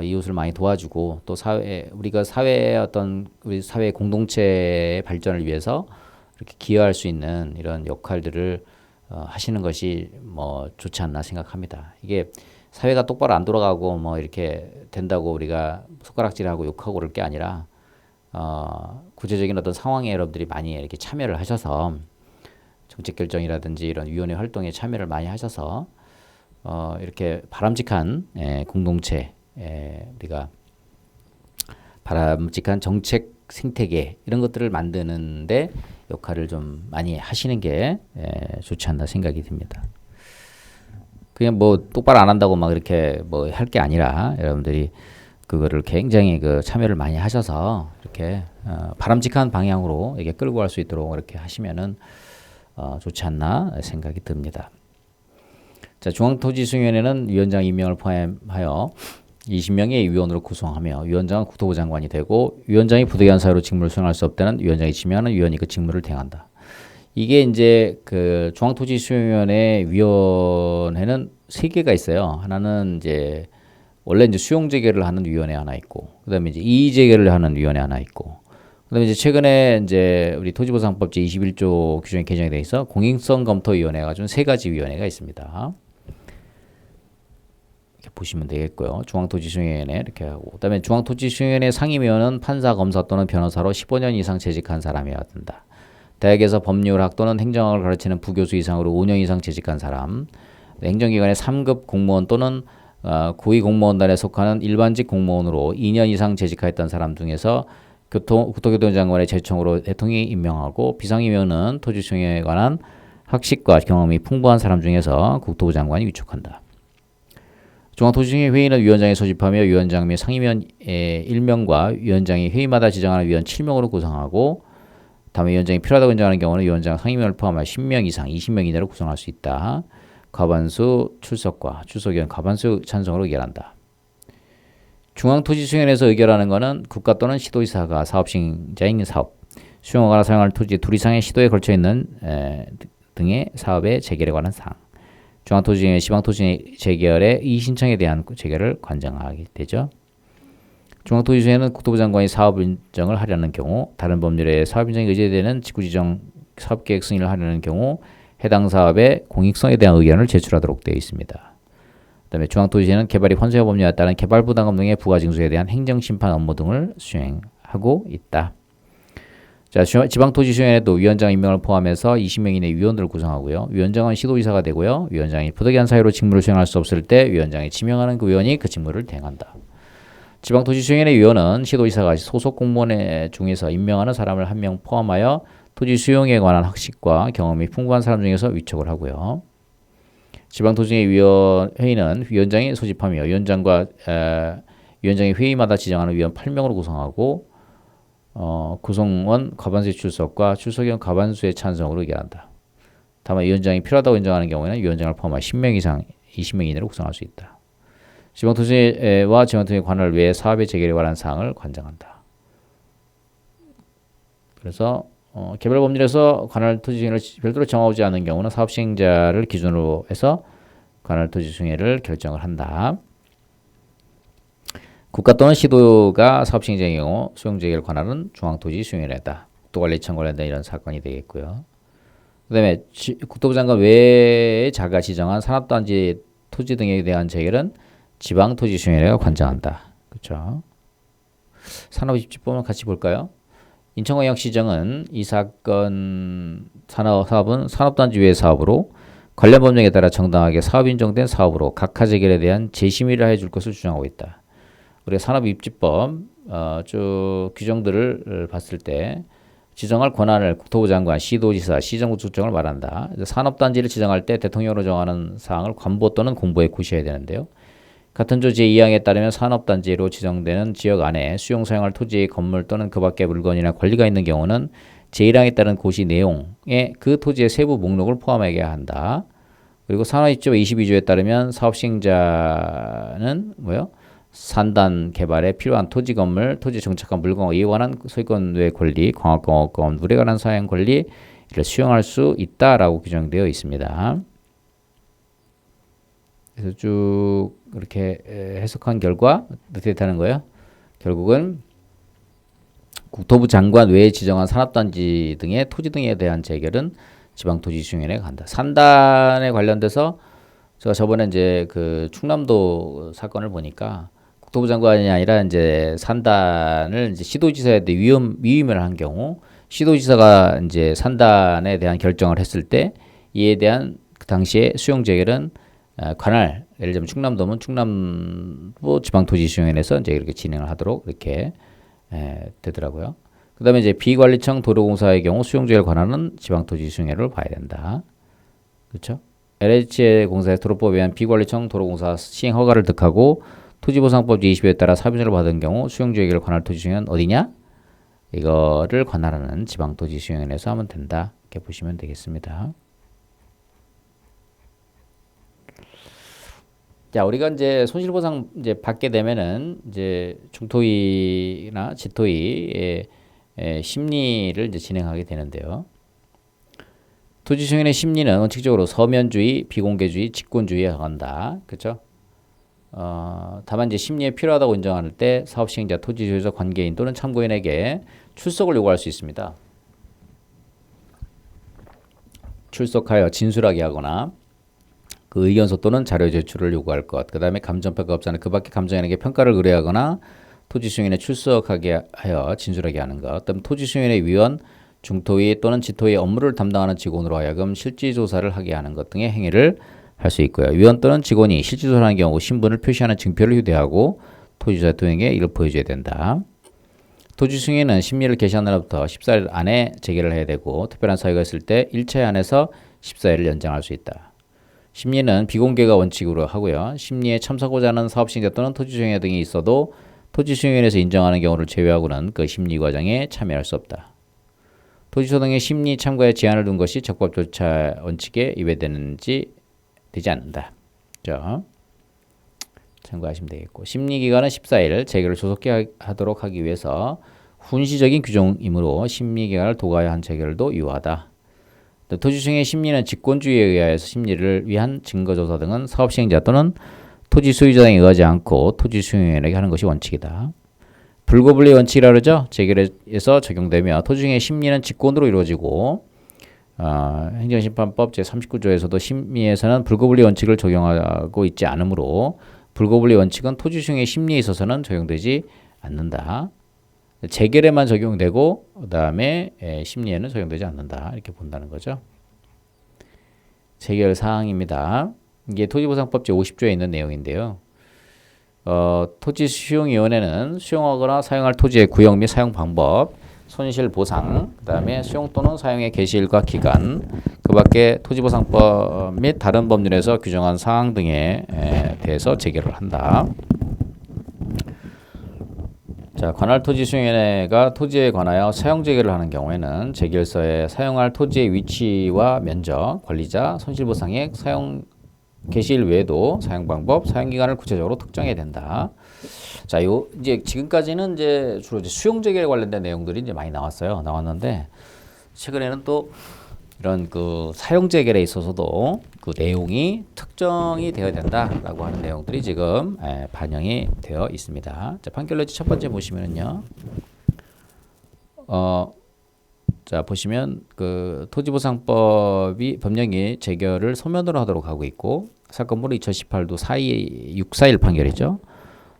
Speaker 1: 이웃을 많이 도와주고 또 사회 우리가 사회의 어떤 우리 사회 공동체의 발전을 위해서 이렇게 기여할 수 있는 이런 역할들을 하시는 것이 뭐 좋지 않나 생각합니다. 이게 사회가 똑바로 안 돌아가고 뭐 이렇게 된다고 우리가 손가락질하고 욕하고 그럴 게 아니라 구체적인 어떤 상황에 여러분들이 많이 이렇게 참여를 하셔서 정책 결정이라든지 이런 위원회 활동에 참여를 많이 하셔서 이렇게 바람직한 공동체, 우리가 바람직한 정책 생태계 이런 것들을 만드는데 역할을 좀 많이 하시는 게 좋지 않나 생각이 듭니다. 그냥 뭐 똑바로 안 한다고 막 이렇게 뭐 할 게 아니라 여러분들이 그거를 굉장히 그 참여를 많이 하셔서 이렇게 바람직한 방향으로 이게 끌고 갈 수 있도록 이렇게 하시면은 좋지 않나 생각이 듭니다. 자, 중앙토지수행위원회는 위원장 임명을 포함하여 20명의 위원으로 구성하며 위원장은 국토부 장관이 되고 위원장이 부득이한 사유로 직무를 수행할 수 없다는 위원장이 지명하는 위원이 그 직무를 대행한다. 이게 이제 그 중앙토지수행위원회 위원회는 세 개가 있어요. 하나는 이제 원래 이제 수용 재개를 하는 위원회 하나 있고, 그다음에 이제 이의 재개를 하는 위원회 하나 있고, 그다음에 이제 최근에 이제 우리 토지보상법 제 21조 규정이 개정이 돼 있어 공익성 검토위원회가 좀 세 가지 위원회가 있습니다. 이렇게 보시면 되겠고요. 중앙토지수행위원회 이렇게 하고, 그다음에 중앙토지수행위원회 상임위원은 판사, 검사 또는 변호사로 15년 이상 재직한 사람이어야 된다. 대학에서 법률학 또는 행정학을 가르치는 부교수 이상으로 5년 이상 재직한 사람, 행정기관의 3급 공무원 또는 고위공무원단에 속하는 일반직 공무원으로 2년 이상 재직하였던 사람 중에서 국토교통장관의 제청으로 대통령이 임명하고, 비상임명은 토지수행에 관한 학식과 경험이 풍부한 사람 중에서 국토부 장관이 위촉한다. 중앙토지수행회의는 위원장이 소집하며 위원장 및 상임위원 1명과 위원장이 회의마다 지정하는 위원 7명으로 구성하고, 다음에 위원장이 필요하다고 인정하는 경우는 위원장 상임위원을 포함한 10명 이상 20명 이내로 구성할 수 있다. 과반수 출석과 출석위원 과반수 찬성으로 의결한다. 중앙토지수행에서 의결하는 것은 국가 또는 시도지사가 사업시행자인 사업, 수용하거나 사용할 토지 둘 이상의 시도에 걸쳐 있는 등의 사업의 재결에 관한 사항, 중앙토지수행의 지방토지 재결의 이의신청에 대한 재결을 관장하게 되죠. 중앙토지수행은 국토부 장관이 사업 인정을 하려는 경우, 다른 법률에 사업 인정이 의제되는 직구지정 사업계획 승인을 하려는 경우 해당 사업의 공익성에 대한 의견을 제출하도록 되어 있습니다. 그다음에 중앙토지수행은 개발이 환수의 법률에 따른 개발부담금 등의 부가징수에 대한 행정심판 업무 등을 수행하고 있다. 자, 지방토지수행에도 위원장 임명을 포함해서 20명 이내 위원들을 구성하고요. 위원장은 시도지사가 되고요. 위원장이 부득이한 사유로 직무를 수행할 수 없을 때 위원장이 지명하는 그 위원이 그 직무를 대행한다. 지방토지수행의 위원은 시도지사가 소속 공무원 중에서 임명하는 사람을 한 명 포함하여 토지 수용에 관한 학식과 경험이 풍부한 사람 중에서 위촉을 하고요. 지방토지회의는 위원장이 소집하며 위원장이 회의마다 지정하는 위원 8명으로 구성하고, 구성원 과반수의 출석과 출석위원 과반수의 찬성으로 의결한다. 다만 위원장이 필요하다고 인정하는 경우에는 위원장을 포함한 10명 이상 20명 이내로 구성할 수 있다. 지방토지와 지방토지 관할 외에 사업의 재결에 관한 사항을 관장한다. 그래서 개발법률에서 관할 토지수행을 별도로 정하지 않은 경우는 사업시행자를 기준으로 해서 관할 토지수행을 결정을 한다. 국가 또는 시도가 사업시행자의 경우 수용재개를 관할은 중앙토지수행회다. 국토관리청 관련된 이런 사건이 되겠고요. 그 다음에 국토부 장관 외에 자가 지정한 산업단지 토지 등에 대한 재결은 지방토지수행회가 관장한다. 그렇죠? 산업입지법은 같이 볼까요? 인천광역시정은 이 사건 사업은 산업단지 외의 사업으로 관련 법령에 따라 정당하게 사업 인정된 사업으로 각하 재결에 대한 재심의를 해줄 것을 주장하고 있다. 우리가 산업입지법 쭉 규정들을 봤을 때 지정할 권한을 국토부 장관, 시도지사, 시정구청장을 말한다. 산업단지를 지정할 때 대통령으로 정하는 사항을 관보 또는 공보에 고시해야 되는데요. 같은 조 제2항에 따르면 산업단지로 지정되는 지역 안에 수용 사용할 토지의 건물 또는 그 밖의 물건이나 권리가 있는 경우는 제1항에 따른 고시 내용에 그 토지의 세부 목록을 포함해야 한다. 그리고 산업입지법 22조에 따르면 사업시행자는 산단 개발에 필요한 토지 건물, 토지 정착한 물건과 이에 관한 소유권 외 권리, 광학공업권, 물에 관한 사용 권리를 수용할 수 있다라고 규정되어 있습니다. 그래서 쭉 이렇게 해석한 결과 어떻게 되는 거예요? 결국은 국토부 장관 외에 지정한 산업단지 등의 토지 등에 대한 재결은 지방토지수행회에 간다. 산단에 관련돼서 제가 저번에 이제 그 충남도 사건을 보니까 국토부 장관이 아니라 이제 산단을 이제 시도지사한테 위임을 한 경우 시도지사가 이제 산단에 대한 결정을 했을 때 이에 대한 그 당시에 수용 재결은 관할, 예를 들면 충남도면 충남도 지방토지수용회에서 이제 이렇게 진행을 하도록 이렇게 되더라고요. 그다음에 이제 비관리청 도로공사의 경우 수용제를 관하는 지방토지수용회를 봐야 된다. 그렇죠? LH 공사의 도로법에 의한 비관리청 도로공사 시행 허가를 득하고 토지보상법 제20조에 따라 사변제를 받은 경우 수용지역을 관할 토지수용회는 어디냐? 이거를 관할하는 지방토지수용회에서 하면 된다. 이렇게 보시면 되겠습니다. 자, 우리가 이제 손실보상 이제 받게 되면은 이제 중토위나 지토위의 심리를 이제 진행하게 되는데요. 토지수용의 심리는 원칙적으로 서면주의, 비공개주의, 직권주의에 해당한다. 그렇죠? 다만 이제 심리에 필요하다고 인정할 때 사업시행자, 토지소유자, 관계인 또는 참고인에게 출석을 요구할 수 있습니다. 출석하여 진술하게 하거나 그 의견서 또는 자료 제출을 요구할 것. 그 다음에 감정평가업자는 그 밖에 감정인에게 평가를 의뢰하거나 토지수용인에 출석하게 하여 진술하게 하는 것. 또는 토지수용인의 위원, 중토위 또는 지토위 업무를 담당하는 직원으로 하여금 실질조사를 하게 하는 것 등의 행위를 할 수 있고요. 위원 또는 직원이 실질조사를 하는 경우 신분을 표시하는 증표를 휴대하고 토지소유자 등에게 이를 보여줘야 된다. 토지수용인은 심리를 개시한 날부터 14일 안에 재개를 해야 되고 특별한 사유가 있을 때 1차에 한해서 14일을 연장할 수 있다. 심리는 비공개가 원칙으로 하고요. 심리에 참석하고자 하는 사업시행자 또는 토지수용인 등이 있어도 토지수용인에서 인정하는 경우를 제외하고는 그 심리 과정에 참여할 수 없다. 토지소 등의 심리 참가에 제한을 둔 것이 적법조차 원칙에 위배되는지 되지 않는다. 자, 참고하시면 되겠고 심리기간은 14일 재개를 조속히 하도록 하기 위해서 훈시적인 규정이므로 심리기간을 도과해야 한 재개도 유효하다. 토지수용의 심리는 직권주의에 의하여서 심리를 위한 증거조사 등은 사업시행자 또는 토지소유자 등에 의하지 않고 토지수용인에게 하는 것이 원칙이다. 불고불리 원칙이라 그러죠. 재개에서 적용되며 토지수용의 심리는 직권으로 이루어지고 행정심판법 제39조에서도 심리에서는 불고불리 원칙을 적용하고 있지 않으므로 불고불리 원칙은 토지수용의 심리에 있어서는 적용되지 않는다. 재결에만 적용되고 그 다음에 심리에는 적용되지 않는다. 이렇게 본다는 거죠. 재결 사항입니다. 이게 토지보상법 제50조에 있는 내용인데요. 토지수용위원회는 수용하거나 사용할 토지의 구역 및 사용 방법, 손실보상, 그 다음에 수용 또는 사용의 개시일과 기간, 그 밖에 토지보상법 및 다른 법률에서 규정한 사항 등에 대해서 재개를 한다. 자, 관할 토지수용위원회가 토지에 관하여 사용재개를 하는 경우에는 재개서에 사용할 토지의 위치와 면적, 관리자, 손실보상액, 사용 개시일 외에도 사용 방법, 사용 기간을 구체적으로 특정해야 된다. 자, 이제 지금까지는 이제 주로 이제 수용 재개에 관련된 내용들이 이제 많이 나왔는데 최근에는 또 이런 그 사용 재개에 있어서도 그 내용이 특정이 되어야 된다라고 하는 내용들이 지금 반영이 되어 있습니다. 자, 판결로지 첫 번째 보시면은요. 자, 보시면 그 토지보상법이 법령이 재결을 소면으로 하도록 하고 있고 사건번호 2018도 641 판결이죠.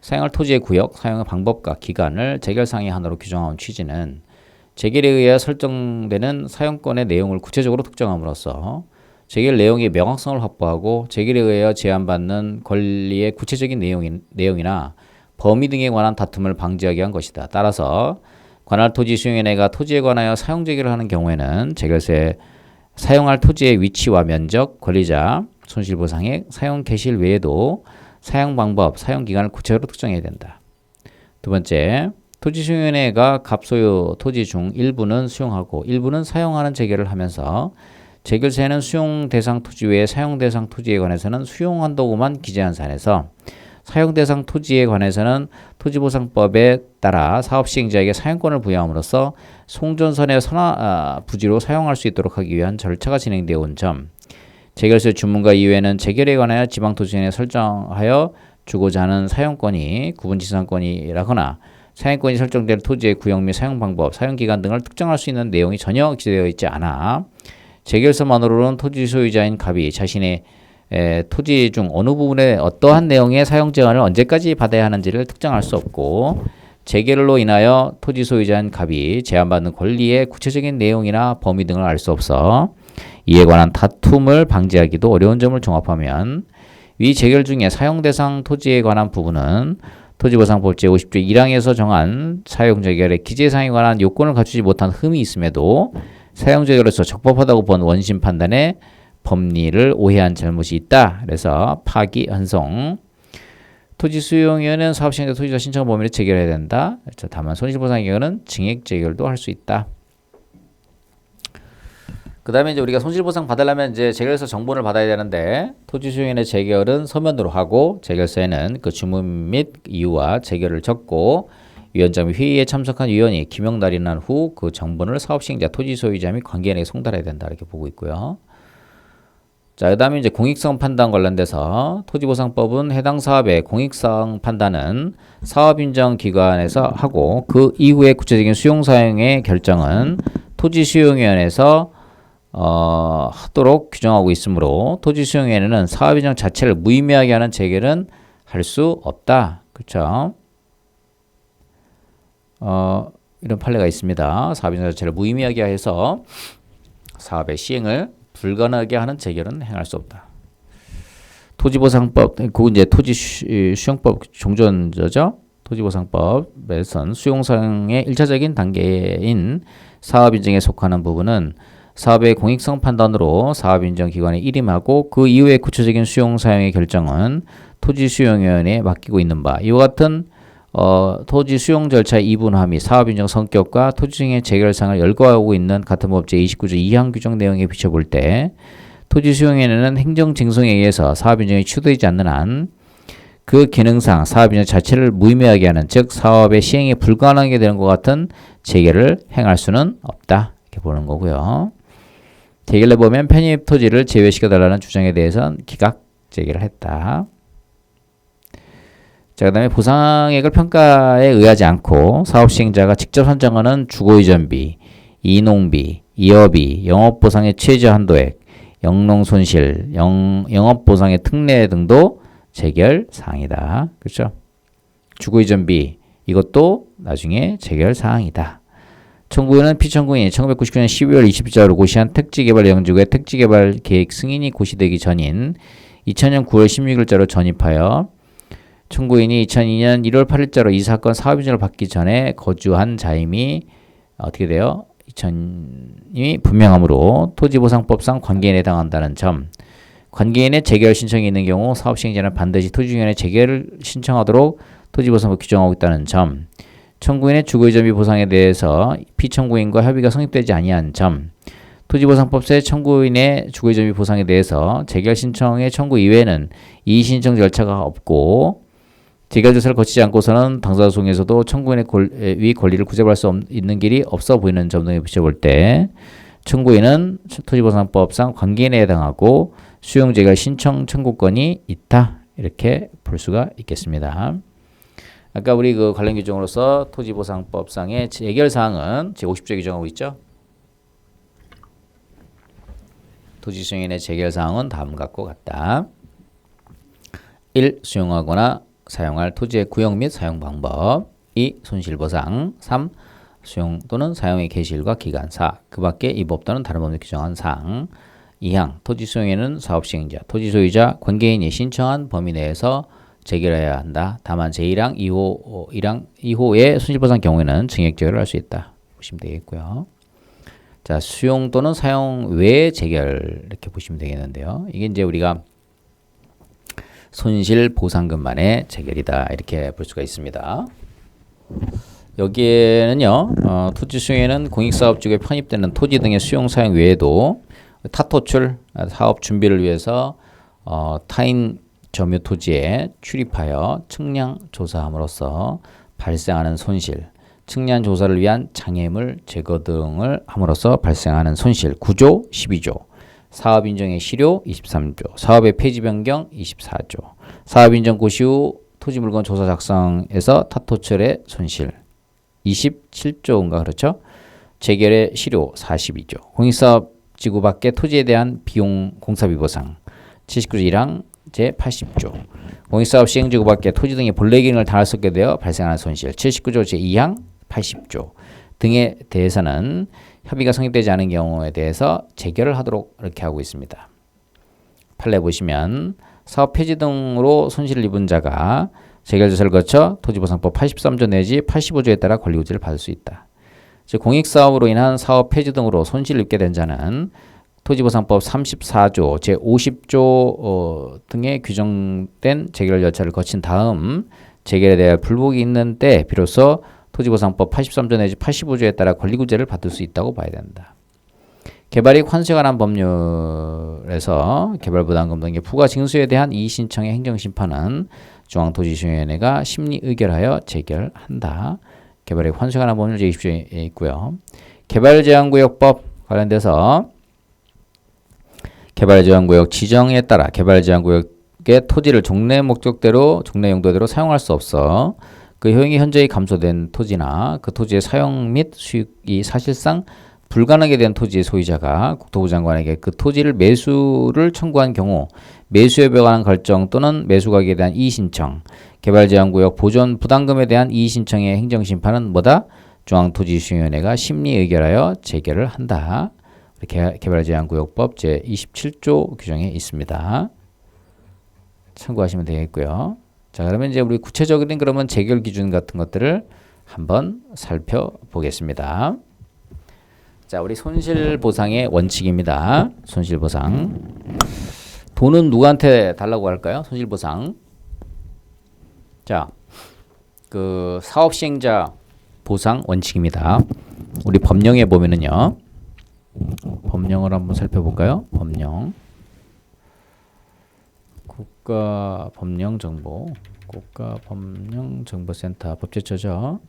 Speaker 1: 사용할 토지의 구역, 사용의 방법과 기간을 재결상의 하나로 규정한 취지는 재결에 의해 설정되는 사용권의 내용을 구체적으로 특정함으로써 재결 내용의 명확성을 확보하고 재결에 의해 제한받는 권리의 구체적인 내용이나 범위 등에 관한 다툼을 방지하게 한 것이다. 따라서 관할 토지수용위원회가 토지에 관하여 사용 재개를 하는 경우에는 재결서에 사용할 토지의 위치와 면적, 권리자, 손실보상액, 사용 개시일 외에도 사용 방법, 사용 기간을 구체적으로 특정해야 된다. 두 번째, 토지수용위원회가 갑소유 토지 중 일부는 수용하고 일부는 사용하는 재개를 하면서 재결서에는 수용 대상 토지 외에 사용 대상 토지에 관해서는 수용한다고만 기재한 사안에서 사용 대상 토지에 관해서는 토지보상법에 따라 사업시행자에게 사용권을 부여함으로써 송전선의 부지로 사용할 수 있도록 하기 위한 절차가 진행되어 온 점, 재결서 주문과 이외에는 재결에 관하여 지방토지위원회에 설정하여 주고자 하는 사용권이 구분지상권이라거나 사용권이 설정될 토지의 구역 및 사용 방법, 사용 기간 등을 특정할 수 있는 내용이 전혀 기재되어 있지 않아 재결서만으로는 토지 소유자인 갑이 자신의 토지 중 어느 부분에 어떠한 내용의 사용 제한을 언제까지 받아야 하는지를 특정할 수 없고 재결로 인하여 토지 소유자인 갑이 제한받는 권리의 구체적인 내용이나 범위 등을 알 수 없어 이에 관한 다툼을 방지하기도 어려운 점을 종합하면 위 재결 중에 사용 대상 토지에 관한 부분은 토지보상법 제50조 1항에서 정한 사용재결의 기재사항에 관한 요건을 갖추지 못한 흠이 있음에도 사용재결로서 적법하다고 본 원심 판단에 법리를 오해한 잘못이 있다. 그래서 파기, 헌송. 토지수용위원회는 사업시행자 토지자 신청 범위를 재결해야 된다. 그렇죠. 다만 손실보상의 경우는 증액재결도 할 수 있다. 그 다음에 이제 우리가 손실보상 받으려면 이제 재결서 정본을 받아야 되는데 토지수용인의 재결은 서면으로 하고 재결서에는 그 주문 및 이유와 재결을 적고 위원장 회의에 참석한 위원이 기명 날인한 후 그 정본을 사업시행자 토지소유자 및 관계인에게 송달해야 된다 이렇게 보고 있고요. 자, 그 다음에 이제 공익성 판단 관련돼서 토지보상법은 해당 사업의 공익성 판단은 사업인정기관에서 하고 그 이후에 구체적인 수용사용의 결정은 토지수용위원회에서 하도록 규정하고 있으므로 토지수용위원회는 사업인정 자체를 무의미하게 하는 재결은 할 수 없다. 그렇죠? 이런 판례가 있습니다. 사업인정 자체를 무의미하게 해서 사업의 시행을 불가능하게 하는 재결은 행할 수 없다. 토지보상법, 그건 이제 토지수용법 종전저죠. 토지보상법에선 수용사용의 1차적인 단계인 사업인정에 속하는 부분은 사업의 공익성 판단으로 사업인정기관에 일임하고 그 이후에 구체적인 수용사용의 결정은 토지수용위원회에 맡기고 있는 바 이와 같은 토지 수용 절차의 이분화 및 사업인정 성격과 토지수용의 재결사항을 열거하고 있는 같은 법 제29조 2항 규정 내용에 비춰볼 때 토지수용위원회는 행정징송에 의해서 사업인정이 취소되지 않는 한 그 기능상 사업인정 자체를 무의미하게 하는 즉 사업의 시행이 불가능하게 되는 것 같은 재결을 행할 수는 없다 이렇게 보는 거고요. 재결에 보면 편입 토지를 제외시켜달라는 주장에 대해서는 기각 제기를 했다. 자, 그 다음에 보상액을 평가에 의하지 않고 사업시행자가 직접 산정하는 주거이전비, 이농비, 이어비, 영업보상의 최저한도액, 영농손실, 영업보상의 특례 등도 재결사항이다. 그렇죠? 주거이전비 이것도 나중에 재결사항이다. 청구인은 피청구인이 1999년 12월 20일자로 고시한 택지개발 영지구의 택지개발 계획 승인이 고시되기 전인 2000년 9월 16일자로 전입하여 청구인이 2002년 1월 8일자로 이 사건 사업인정을 받기 전에 거주한 자임이 어떻게 돼요? 2000이 분명하므로 토지보상법상 관계인에 해당한다는 점, 관계인의 재결 신청이 있는 경우 사업시행자는 반드시 토지주인의 재결을 신청하도록 토지보상법 규정하고 있다는 점, 청구인의 주거이전비 보상에 대해서 피청구인과 협의가 성립되지 아니한 점, 토지보상법상 청구인의 주거이전비 보상에 대해서 재결 신청의 청구 이외에는 이의신청 절차가 없고 재결 조사를 거치지 않고서는 당사소송에서도 청구인의 위 권리를 구제할 수 있는 길이 없어 보이는 점 등에 비춰볼 때 청구인은 토지보상법상 관계인에 해당하고 수용재결 신청 청구권이 있다 이렇게 볼 수가 있겠습니다. 아까 우리 그 관련 규정으로서 토지보상법상의 재결사항은 제50조에 규정하고 있죠. 토지수용인의 재결사항은 다음과 같다. 1. 수용하거나 사용할 토지의 구역 및 사용 방법 2. 손실보상 3. 수용 또는 사용의 개시일과 기간 4. 그 밖에 이 법 또는 다른 법에 규정한 사항 2항 토지수용에는 사업시행자, 토지소유자, 관계인이 신청한 범위 내에서 재결해야 한다. 다만 제1항 2호의 손실보상 경우에는 증액재결을 할 수 있다. 보시면 되겠고요. 자, 수용 또는 사용 외 재결 이렇게 보시면 되겠는데요. 이게 이제 우리가 손실보상금만의 재결이다 이렇게 볼 수가 있습니다. 여기에는요, 토지수용에는 공익사업지구에 편입되는 토지 등의 수용 사용 외에도 타토출, 사업 준비를 위해서 타인 점유 토지에 출입하여 측량 조사함으로써 발생하는 손실, 측량 조사를 위한 장애물 제거 등을 함으로써 발생하는 손실 9조 12조, 사업인정의 실효 23조, 사업의 폐지 변경 24조, 사업인정 고시 후 토지물건 조사 작성에서 타토출의 손실 27조인가 그렇죠? 재결의 실효 42조, 공익사업 지구 밖의 토지에 대한 비용 공사비 보상 79조 1항 제80조, 공익사업 시행지구 밖의 토지 등의 본래 기능을 다할 수 없게 되어 발생하는 손실 79조 제2항 80조 등에 대해서는 협의가 성립되지 않은 경우에 대해서 재결을 하도록 이렇게 하고 있습니다. 판례 보시면 사업 폐지 등으로 손실을 입은 자가 재결조사를 거쳐 토지보상법 83조 내지 85조에 따라 권리구제를 받을 수 있다. 즉 공익사업으로 인한 사업 폐지 등으로 손실을 입게 된 자는 토지보상법 34조 제50조 등에 규정된 재결 절차를 거친 다음 재결에 대해 불복이 있는 때 비로소 토지보상법 83조 내지 85조에 따라 권리구제를 받을 수 있다고 봐야 된다. 개발이익 환수에 관한 법률에서 개발부담금 등의 부과 징수에 대한 이의신청의 행정심판은 중앙토지시행위원회가 심리의결하여 재결한다. 개발이익 환수에 관한 법률 제20조에 있고요. 개발제한구역법 관련돼서 개발제한구역 지정에 따라 개발제한구역의 토지를 종래 목적대로 종래 용도대로 사용할 수 없어 그 효용이 현저히 감소된 토지나 그 토지의 사용 및 수익이 사실상 불가능하게 된 토지의 소유자가 국토부 장관에게 그 토지를 매수를 청구한 경우 매수협에 관한 결정 또는 매수가격에 대한 이의신청, 개발제한구역 보존 부담금에 대한 이의신청의 행정심판은 뭐다? 중앙토지시행위원회가 심리의결하여 재결을 한다. 개발제한구역법 제27조 규정에 있습니다. 참고하시면 되겠고요. 자, 그러면 이제 우리 구체적인 그러면 재결 기준 같은 것들을 한번 살펴보겠습니다. 자, 우리 손실보상의 원칙입니다. 손실보상. 돈은 누구한테 달라고 할까요? 손실보상. 자, 그 사업시행자 보상 원칙입니다. 우리 법령에 보면은요. 법령을 한번 살펴볼까요? 법령. 국가법령정보센터 법제처죠.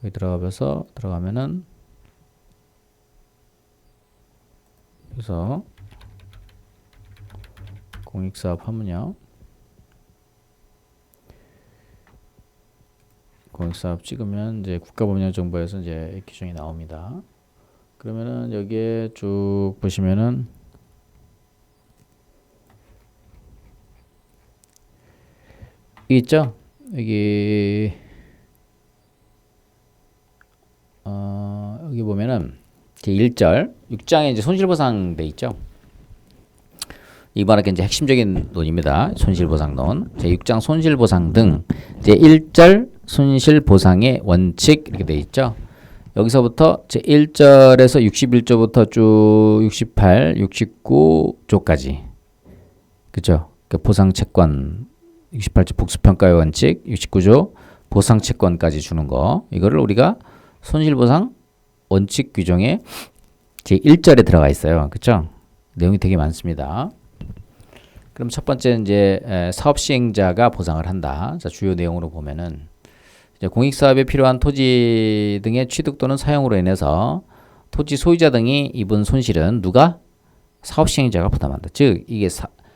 Speaker 1: 여기 들어가면은 그래서 공익사업 하면요. 공익사업 찍으면 이제 국가법령정보에서 이제 규정이 나옵니다. 그러면은 여기에 쭉 보시면은 있죠? 여기 여기 보면은 제 1절 6장에 이제 손실보상 돼 있죠. 이번에 이제 핵심적인 논입니다. 손실보상론. 제 6장 손실보상 등 제 1절 손실보상의 원칙 이렇게 돼 있죠. 여기서부터 제 1절에서 61조부터 쭉 68, 69조까지. 그죠? 그 보상채권 68조 복수평가의 원칙, 69조 보상채권까지 주는 거. 이거를 우리가 손실보상 원칙 규정에 제 1절에 들어가 있어요. 그쵸? 내용이 되게 많습니다. 그럼 첫 번째 이제 사업 시행자가 보상을 한다. 자, 주요 내용으로 보면은 이제 공익사업에 필요한 토지 등의 취득 또는 사용으로 인해서 토지 소유자 등이 입은 손실은 누가? 사업 시행자가 부담한다. 즉 이게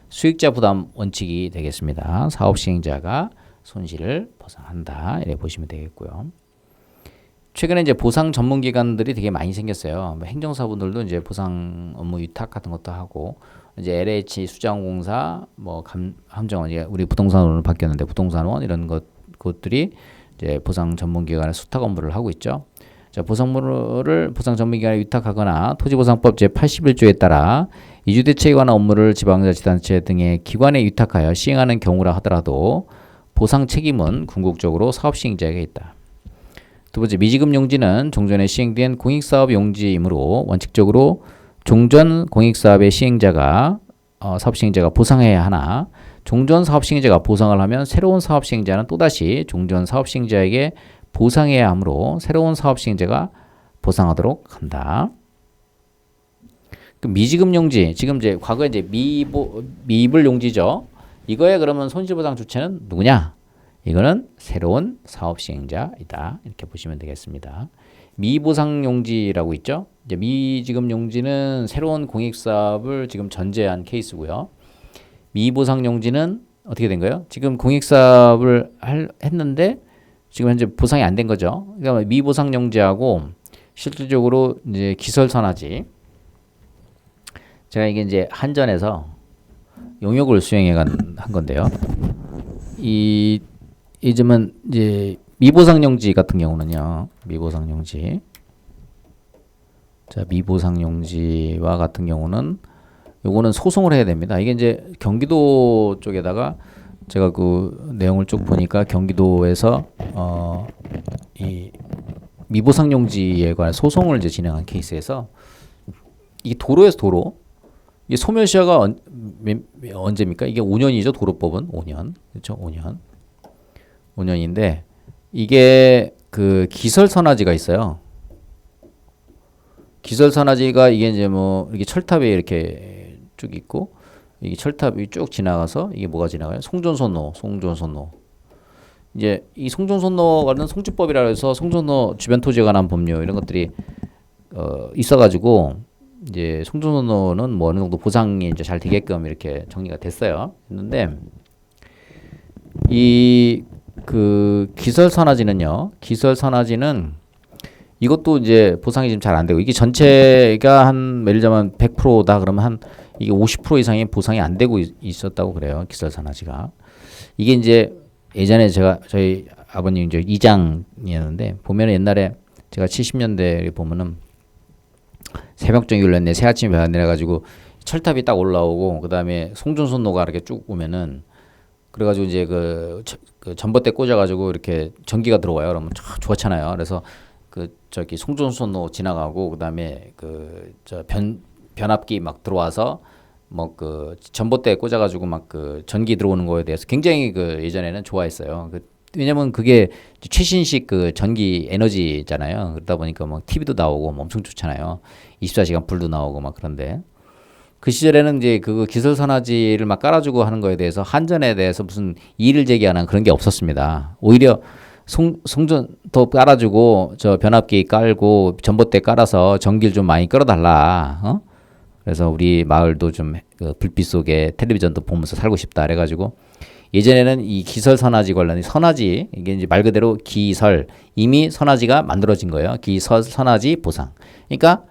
Speaker 1: 수익자 부담 원칙이 되겠습니다. 사업 시행자가 손실을 보상한다. 이렇게 보시면 되겠고요. 최근에 이제 보상 전문 기관들이 되게 많이 생겼어요. 행정사분들도 이제 보상 업무 위탁 같은 것도 하고, 이제 LH 수자원공사, 뭐 함정원, 이제 우리 부동산원으로 바뀌었는데 부동산원 이런 것들이 이제 보상 전문 기관의 수탁 업무를 하고 있죠. 자, 보상 전문 기관에 위탁하거나 토지보상법 제81조에 따라 이주대책에 관한 업무를 지방자치단체 등의 기관에 위탁하여 시행하는 경우라 하더라도 보상 책임은 궁극적으로 사업시행자에게 있다. 두 번째, 미지급 용지는 종전에 시행된 공익사업 용지이므로 원칙적으로 종전 공익사업의 시행자가 사업시행자가 보상해야 하나, 종전 사업시행자가 보상을 하면 새로운 사업시행자는 또다시 종전 사업시행자에게 보상해야 하므로 새로운 사업시행자가 보상하도록 한다. 그 미지급 용지, 지금 이제 과거에 이제 미입을 용지죠. 이거에 그러면 손실보상 주체는 누구냐? 이거는 새로운 사업 시행자이다. 이렇게 보시면 되겠습니다. 미보상 용지라고 있죠. 이제 미지급 용지는 새로운 공익사업을 지금 전제한 케이스고요. 미보상 용지는 어떻게 된 거예요? 지금 공익사업을 했는데 지금 현재 보상이 안 된 거죠. 그러니까 미보상 용지하고 실질적으로 이제 기설선하지. 제가 이게 이제 한전에서 용역을 수행해 한 건데요. 이 점은 이제 미보상용지 같은 경우는요. 미보상용지. 자, 미보상용지와 같은 경우는 요거는 소송을 해야 됩니다. 이게 이제 경기도 쪽에다가 제가 그 내용을 쭉 보니까 경기도에서 이 미보상 용지에 관한 소송을 이제 진행한 케이스에서 이게 도로에서 도로 이게 소멸시효가 언제입니까? 이게 5년이죠. 도로법은 5년. 그렇죠? 5년인데 이게 그 기설선화지가 있어요. 기설선화지가 이게 이제 뭐 이렇게 철탑에 이렇게 쭉 있고 이게 철탑이 쭉 지나가서 이게 뭐가 지나가요? 송전선로. 이제 이 송전선로가는 송주법이라 해서 송전로 주변 토지에 관한 법률 이런 것들이 있어가지고 이제 송전선로는 뭐 어느 정도 보상이 이제 잘 되게끔 이렇게 정리가 됐어요. 했는데 이 그 기설선화지는요. 기설선화지는 이것도 이제 보상이 지금 잘 안 되고 이게 전체가 한 예를 들자면 100%다 그러면 한 이게 50% 이상의 보상이 안 되고 있었다고 그래요. 기설선화지가. 이게 이제 예전에 저희 아버님 이제 이장이었는데 보면은 옛날에 제가 70년대에 보면은 새벽정이 울렸네 새아침이 배웠네 해가지고 철탑이 딱 올라오고 그 다음에 송전선로가 이렇게 쭉 오면은 그래가지고 이제 그 전봇대 꽂아가지고 이렇게 전기가 들어와요. 그러면 참 좋았잖아요. 그래서 그 저기 송전선로 지나가고 그 다음에 그 저 변압기 막 들어와서 뭐 그 전봇대에 꽂아가지고 막 그 전기 들어오는 거에 대해서 굉장히 그 예전에는 좋아했어요. 왜냐면 그게 최신식 그 전기 에너지잖아요. 그러다 보니까 막 TV도 나오고 뭐 엄청 좋잖아요. 24시간 불도 나오고 막 그런데 그 시절에는 이제 그 기설선화지를 막 깔아주고 하는 거에 대해서 한전에 대해서 무슨 이의를 제기하는 그런 게 없었습니다. 오히려 송전도 깔아주고 저 변압기 깔고 전봇대 깔아서 전기를 좀 많이 끌어달라. 그래서 우리 마을도 좀 그 불빛 속에 텔레비전도 보면서 살고 싶다. 그래가지고 예전에는 이 기설선화지 관련이 선화지 이게 이제 말 그대로 기설 이미 선화지가 만들어진 거예요. 기설선화지 보상. 그러니까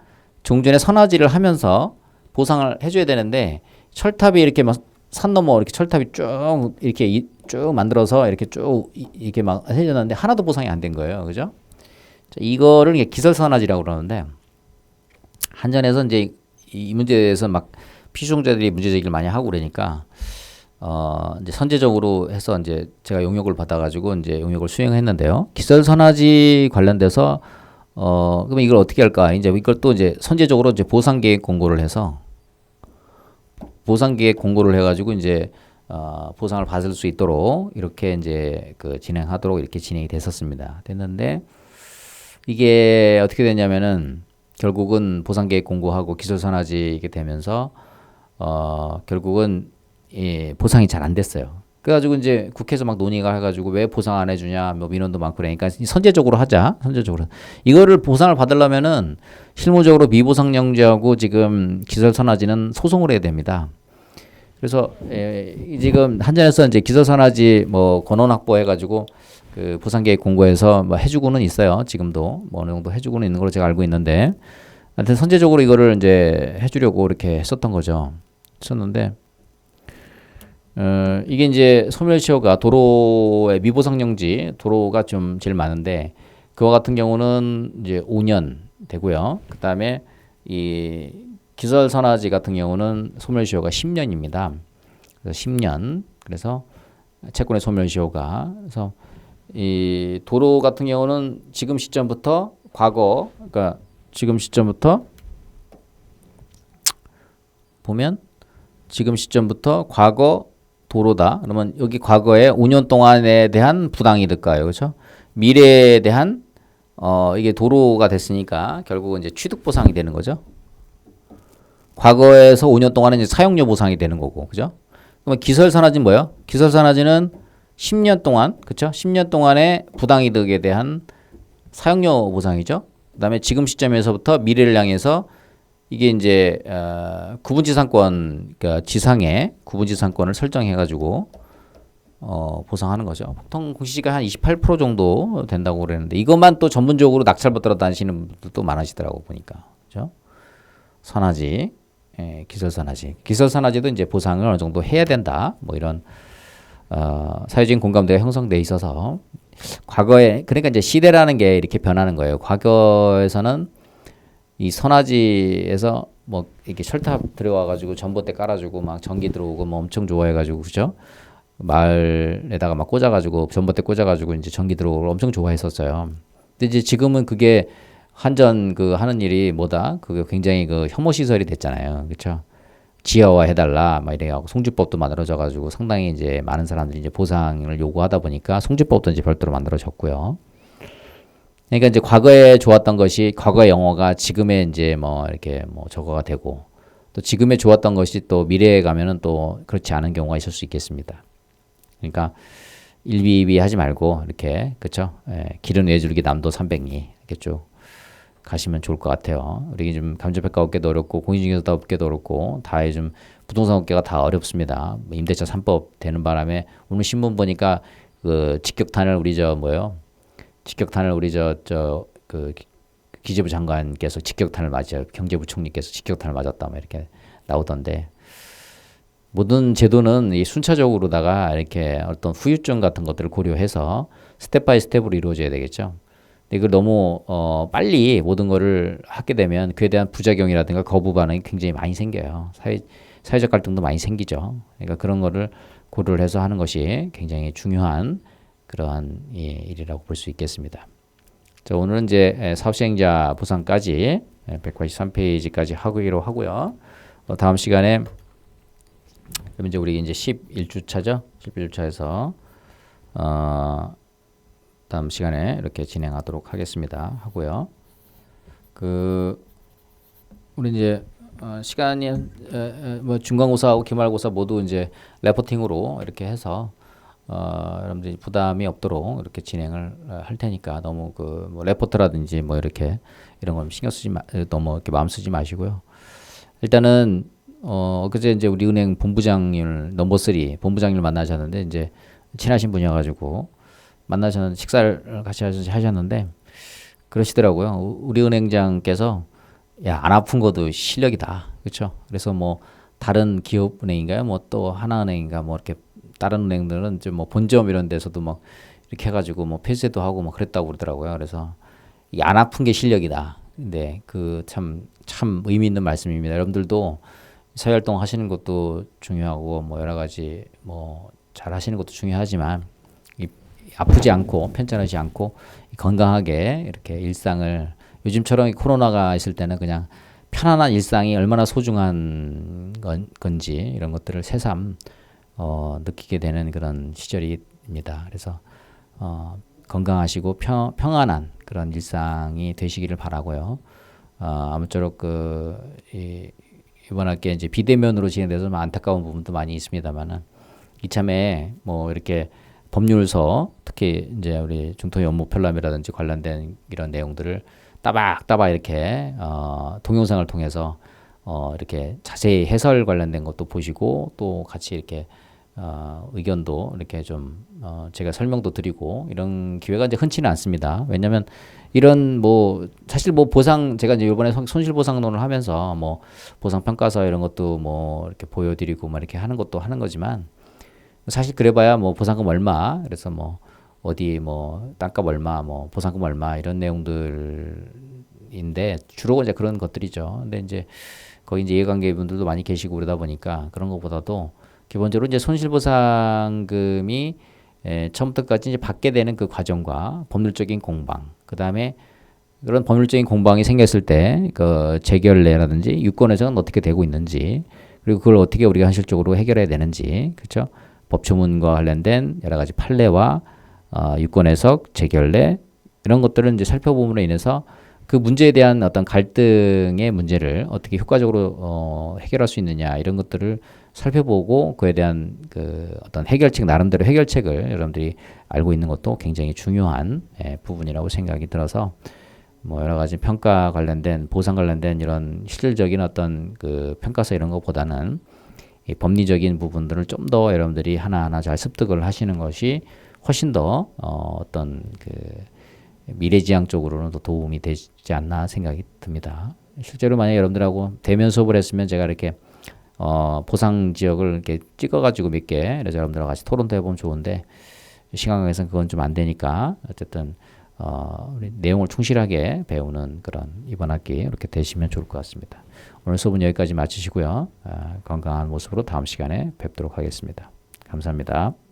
Speaker 1: 종전에 선화지를 하면서 보상을 해줘야 되는데 철탑이 이렇게 막 산 넘어 이렇게 철탑이 쭉 이렇게 쭉 만들어서 이렇게 쭉 이렇게 막 해줬는데 하나도 보상이 안 된 거예요. 그죠? 자, 이거를 기설선화지라고 그러는데 한전에서 이제 이 문제에 대해서 막 피수종자들이 문제 제기를 많이 하고 그러니까 이제 선제적으로 해서 이제 제가 용역을 받아가지고 이제 용역을 수행했는데요. 기설선화지 관련돼서 그러면 이걸 어떻게 할까? 이제 이걸 또 이제 선제적으로 이제 보상계획 공고를 해서 보상계획 공고를 해가지고 이제 보상을 받을 수 있도록 이렇게 이제 그 진행하도록 이렇게 진행이 됐었습니다. 됐는데 이게 어떻게 됐냐면은 결국은 보상계획 공고하고 기술선화지 이게 되면서 결국은 보상이 잘 안 됐어요. 그래가지고 이제 국회에서 막 논의가 해가지고 왜 보상 안 해주냐, 뭐 민원도 많고 그러니까 선제적으로 하자, 선제적으로. 이거를 보상을 받으려면은 실무적으로 미보상영지하고 지금 기설선화지는 소송을 해야 됩니다. 그래서 지금 한전에서 이제 기설선화지 뭐 권원 확보해가지고 그 보상계획 공고에서 뭐 해주고는 있어요. 지금도 뭐 어느 정도 해주고는 있는 걸로 제가 알고 있는데, 하여튼 선제적으로 이거를 이제 해주려고 이렇게 했었던 거죠. 했었는데. 이게 이제 소멸시효가 도로의 미보상용지 도로가 좀 제일 많은데 그와 같은 경우는 이제 5년 되고요. 그 다음에 이 기설선화지 같은 경우는 소멸시효가 10년입니다. 그래서 10년. 그래서 채권의 소멸시효가 그래서 이 도로 같은 경우는 지금 시점부터 과거 그러니까 지금 시점부터 보면 지금 시점부터 과거 도로다. 그러면 여기 과거에 5년 동안에 대한 부당이득가요. 그렇죠? 미래에 대한 이게 도로가 됐으니까 결국은 이제 취득 보상이 되는 거죠. 과거에서 5년 동안은 이제 사용료 보상이 되는 거고. 그죠? 그러면 기설선화지는 뭐예요? 기설선화지는 10년 동안, 그렇죠? 10년 동안의 부당이득에 대한 사용료 보상이죠. 그다음에 지금 시점에서부터 미래를 향해서 이게 이제 구분지상권, 그러니까 지상에 구분지상권을 설정해가지고 보상하는 거죠. 보통 공시지가 한 28% 정도 된다고 그랬는데 이것만 또 전문적으로 낙찰받으러 다니시는 분들도 많으시더라고 보니까, 그렇죠? 선화지, 기설선화지, 기설선화지도 이제 보상을 어느 정도 해야 된다. 뭐 이런 사회적인 공감대가 형성돼 있어서 과거에 그러니까 이제 시대라는 게 이렇게 변하는 거예요. 과거에서는 이 선화지에서 뭐 이렇게 철탑 들어와가지고 전봇대 깔아주고 막 전기 들어오고 뭐 엄청 좋아해가지고 그죠? 마을에다가 막 꽂아가지고 전봇대 꽂아가지고 이제 전기 들어오고 엄청 좋아했었어요. 근데 이제 지금은 그게 한전 그 하는 일이 뭐다? 그게 굉장히 그 혐오 시설이 됐잖아요. 그렇죠? 지하화 해달라 막 이래갖고 송지법도 만들어져가지고 상당히 이제 많은 사람들이 이제 보상을 요구하다 보니까 송지법도 이제 별도로 만들어졌고요. 그러니까 이제 과거에 좋았던 것이 과거의 영어가 지금의 이제 뭐 이렇게 뭐 저거가 되고 또 지금에 좋았던 것이 또 미래에 가면은 또 그렇지 않은 경우가 있을 수 있겠습니다. 그러니까 일비이비 하지 말고 이렇게 그쵸? 예, 길은 외줄기 남도 300리 이렇게 쭉 가시면 좋을 것 같아요. 우리 좀 감정평가 업계도 어렵고 공인중개사 업계도 어렵고 다 요즘 부동산 업계가 다 어렵습니다. 뭐 임대차 3법 되는 바람에 오늘 신문 보니까 그 직격탄을 우리 저 뭐요? 직격탄을 우리 그 기재부 장관께서 직격탄을 맞아요. 경제부총리께서 직격탄을 맞았다 뭐 이렇게 나오던데 모든 제도는 이 순차적으로다가 이렇게 어떤 후유증 같은 것들을 고려해서 스텝 바이 스텝으로 이루어져야 되겠죠. 근데 이걸 너무 빨리 모든 거를 하게 되면 그에 대한 부작용이라든가 거부 반응이 굉장히 많이 생겨요. 사회적 갈등도 많이 생기죠. 그러니까 그런 거를 고려를 해서 하는 것이 굉장히 중요한 그러한 일이라고 볼 수 있겠습니다. 자, 오늘은 이제 사업시행자 보상까지 183페이지까지 하기로 하고요. 다음 시간에 그럼 이제 우리 이제 11주차죠. 11주차에서 다음 시간에 이렇게 진행하도록 하겠습니다. 하고요. 그 우리 이제 시간이 뭐 중간고사하고 기말고사 모두 이제 레포팅으로 이렇게 해서 여러분들이 부담이 없도록 이렇게 진행을 할 테니까 너무 그 뭐 레포트라든지 뭐 이렇게 이런 건 신경 쓰지 너무 이렇게 마음 쓰지 마시고요. 일단은 그제 이제 우리 은행 본부장님 넘버 3 본부장님을 만나셨는데 이제 친하신 분이어가지고 만나셨는데 식사를 같이 하셨는데 그러시더라고요. 우리 은행장께서 야, 안 아픈 것도 실력이다. 그렇죠? 그래서 뭐 다른 기업 은행인가요? 뭐 또 하나은행인가 뭐 이렇게 다른 은행들은 이제 뭐 본점 이런 데서도 막 이렇게 해가지고 뭐 폐쇄도 하고 뭐 그랬다고 그러더라고요. 그래서 이 안 아픈 게 실력이다. 근데 그 참 의미 있는 말씀입니다. 여러분들도 사회활동 하시는 것도 중요하고 뭐 여러 가지 뭐 잘 하시는 것도 중요하지만 아프지 않고 편찮으지 않고 건강하게 이렇게 일상을 요즘처럼 코로나가 있을 때는 그냥 편안한 일상이 얼마나 소중한 건지 이런 것들을 새삼 느끼게 되는 그런 시절입니다. 그래서 건강하시고 평안한 그런 일상이 되시기를 바라고요. 아무쪼록 이번 학기에 이제 비대면으로 진행돼서 좀 안타까운 부분도 많이 있습니다만은 이참에 뭐 이렇게 법률서 특히 이제 우리 중토의 업무 편람이라든지 관련된 이런 내용들을 따박따박 이렇게 동영상을 통해서 이렇게 자세히 해설 관련된 것도 보시고 또 같이 이렇게 의견도 이렇게 좀 제가 설명도 드리고 이런 기회가 이제 흔치는 않습니다. 왜냐하면 이런 뭐 사실 뭐 보상 제가 이제 이번에 손실보상론을 하면서 뭐 보상평가서 이런 것도 뭐 이렇게 보여드리고 막 이렇게 하는 것도 하는 거지만 사실 그래봐야 뭐 보상금 얼마 그래서 뭐 어디 뭐 땅값 얼마 뭐 보상금 얼마 이런 내용들인데 주로 이제 그런 것들이죠. 근데 이제 거기 이제 이해관계분들도 많이 계시고 그러다 보니까 그런 것보다도 기본적으로 이제 손실보상금이 처음부터까지 이제 받게 되는 그 과정과 법률적인 공방, 그 다음에 그런 법률적인 공방이 생겼을 때 그 재결례라든지 유권해석은 어떻게 되고 있는지, 그리고 그걸 어떻게 우리가 현실적으로 해결해야 되는지, 그렇죠? 법조문과 관련된 여러 가지 판례와 유권해석, 재결례 이런 것들을 이제 살펴봄으로 인해서 그 문제에 대한 어떤 갈등의 문제를 어떻게 효과적으로 해결할 수 있느냐 이런 것들을 살펴보고 그에 대한 그 어떤 해결책 나름대로 해결책을 여러분들이 알고 있는 것도 굉장히 중요한 부분이라고 생각이 들어서 뭐 여러 가지 평가 관련된 보상 관련된 이런 실질적인 어떤 그 평가서 이런 것보다는 이 법리적인 부분들을 좀 더 여러분들이 하나하나 잘 습득을 하시는 것이 훨씬 더 어떤 그 미래지향 쪽으로는 더 도움이 되지 않나 생각이 듭니다. 실제로 만약 여러분들하고 대면 수업을 했으면 제가 이렇게 보상 지역을 이렇게 찍어가지고 몇 개, 그래서 여러분들하고 같이 토론도 해보면 좋은데 시간 관계상 그건 좀 안 되니까 어쨌든 우리 내용을 충실하게 배우는 그런 이번 학기 이렇게 되시면 좋을 것 같습니다. 오늘 수업은 여기까지 마치시고요. 건강한 모습으로 다음 시간에 뵙도록 하겠습니다. 감사합니다.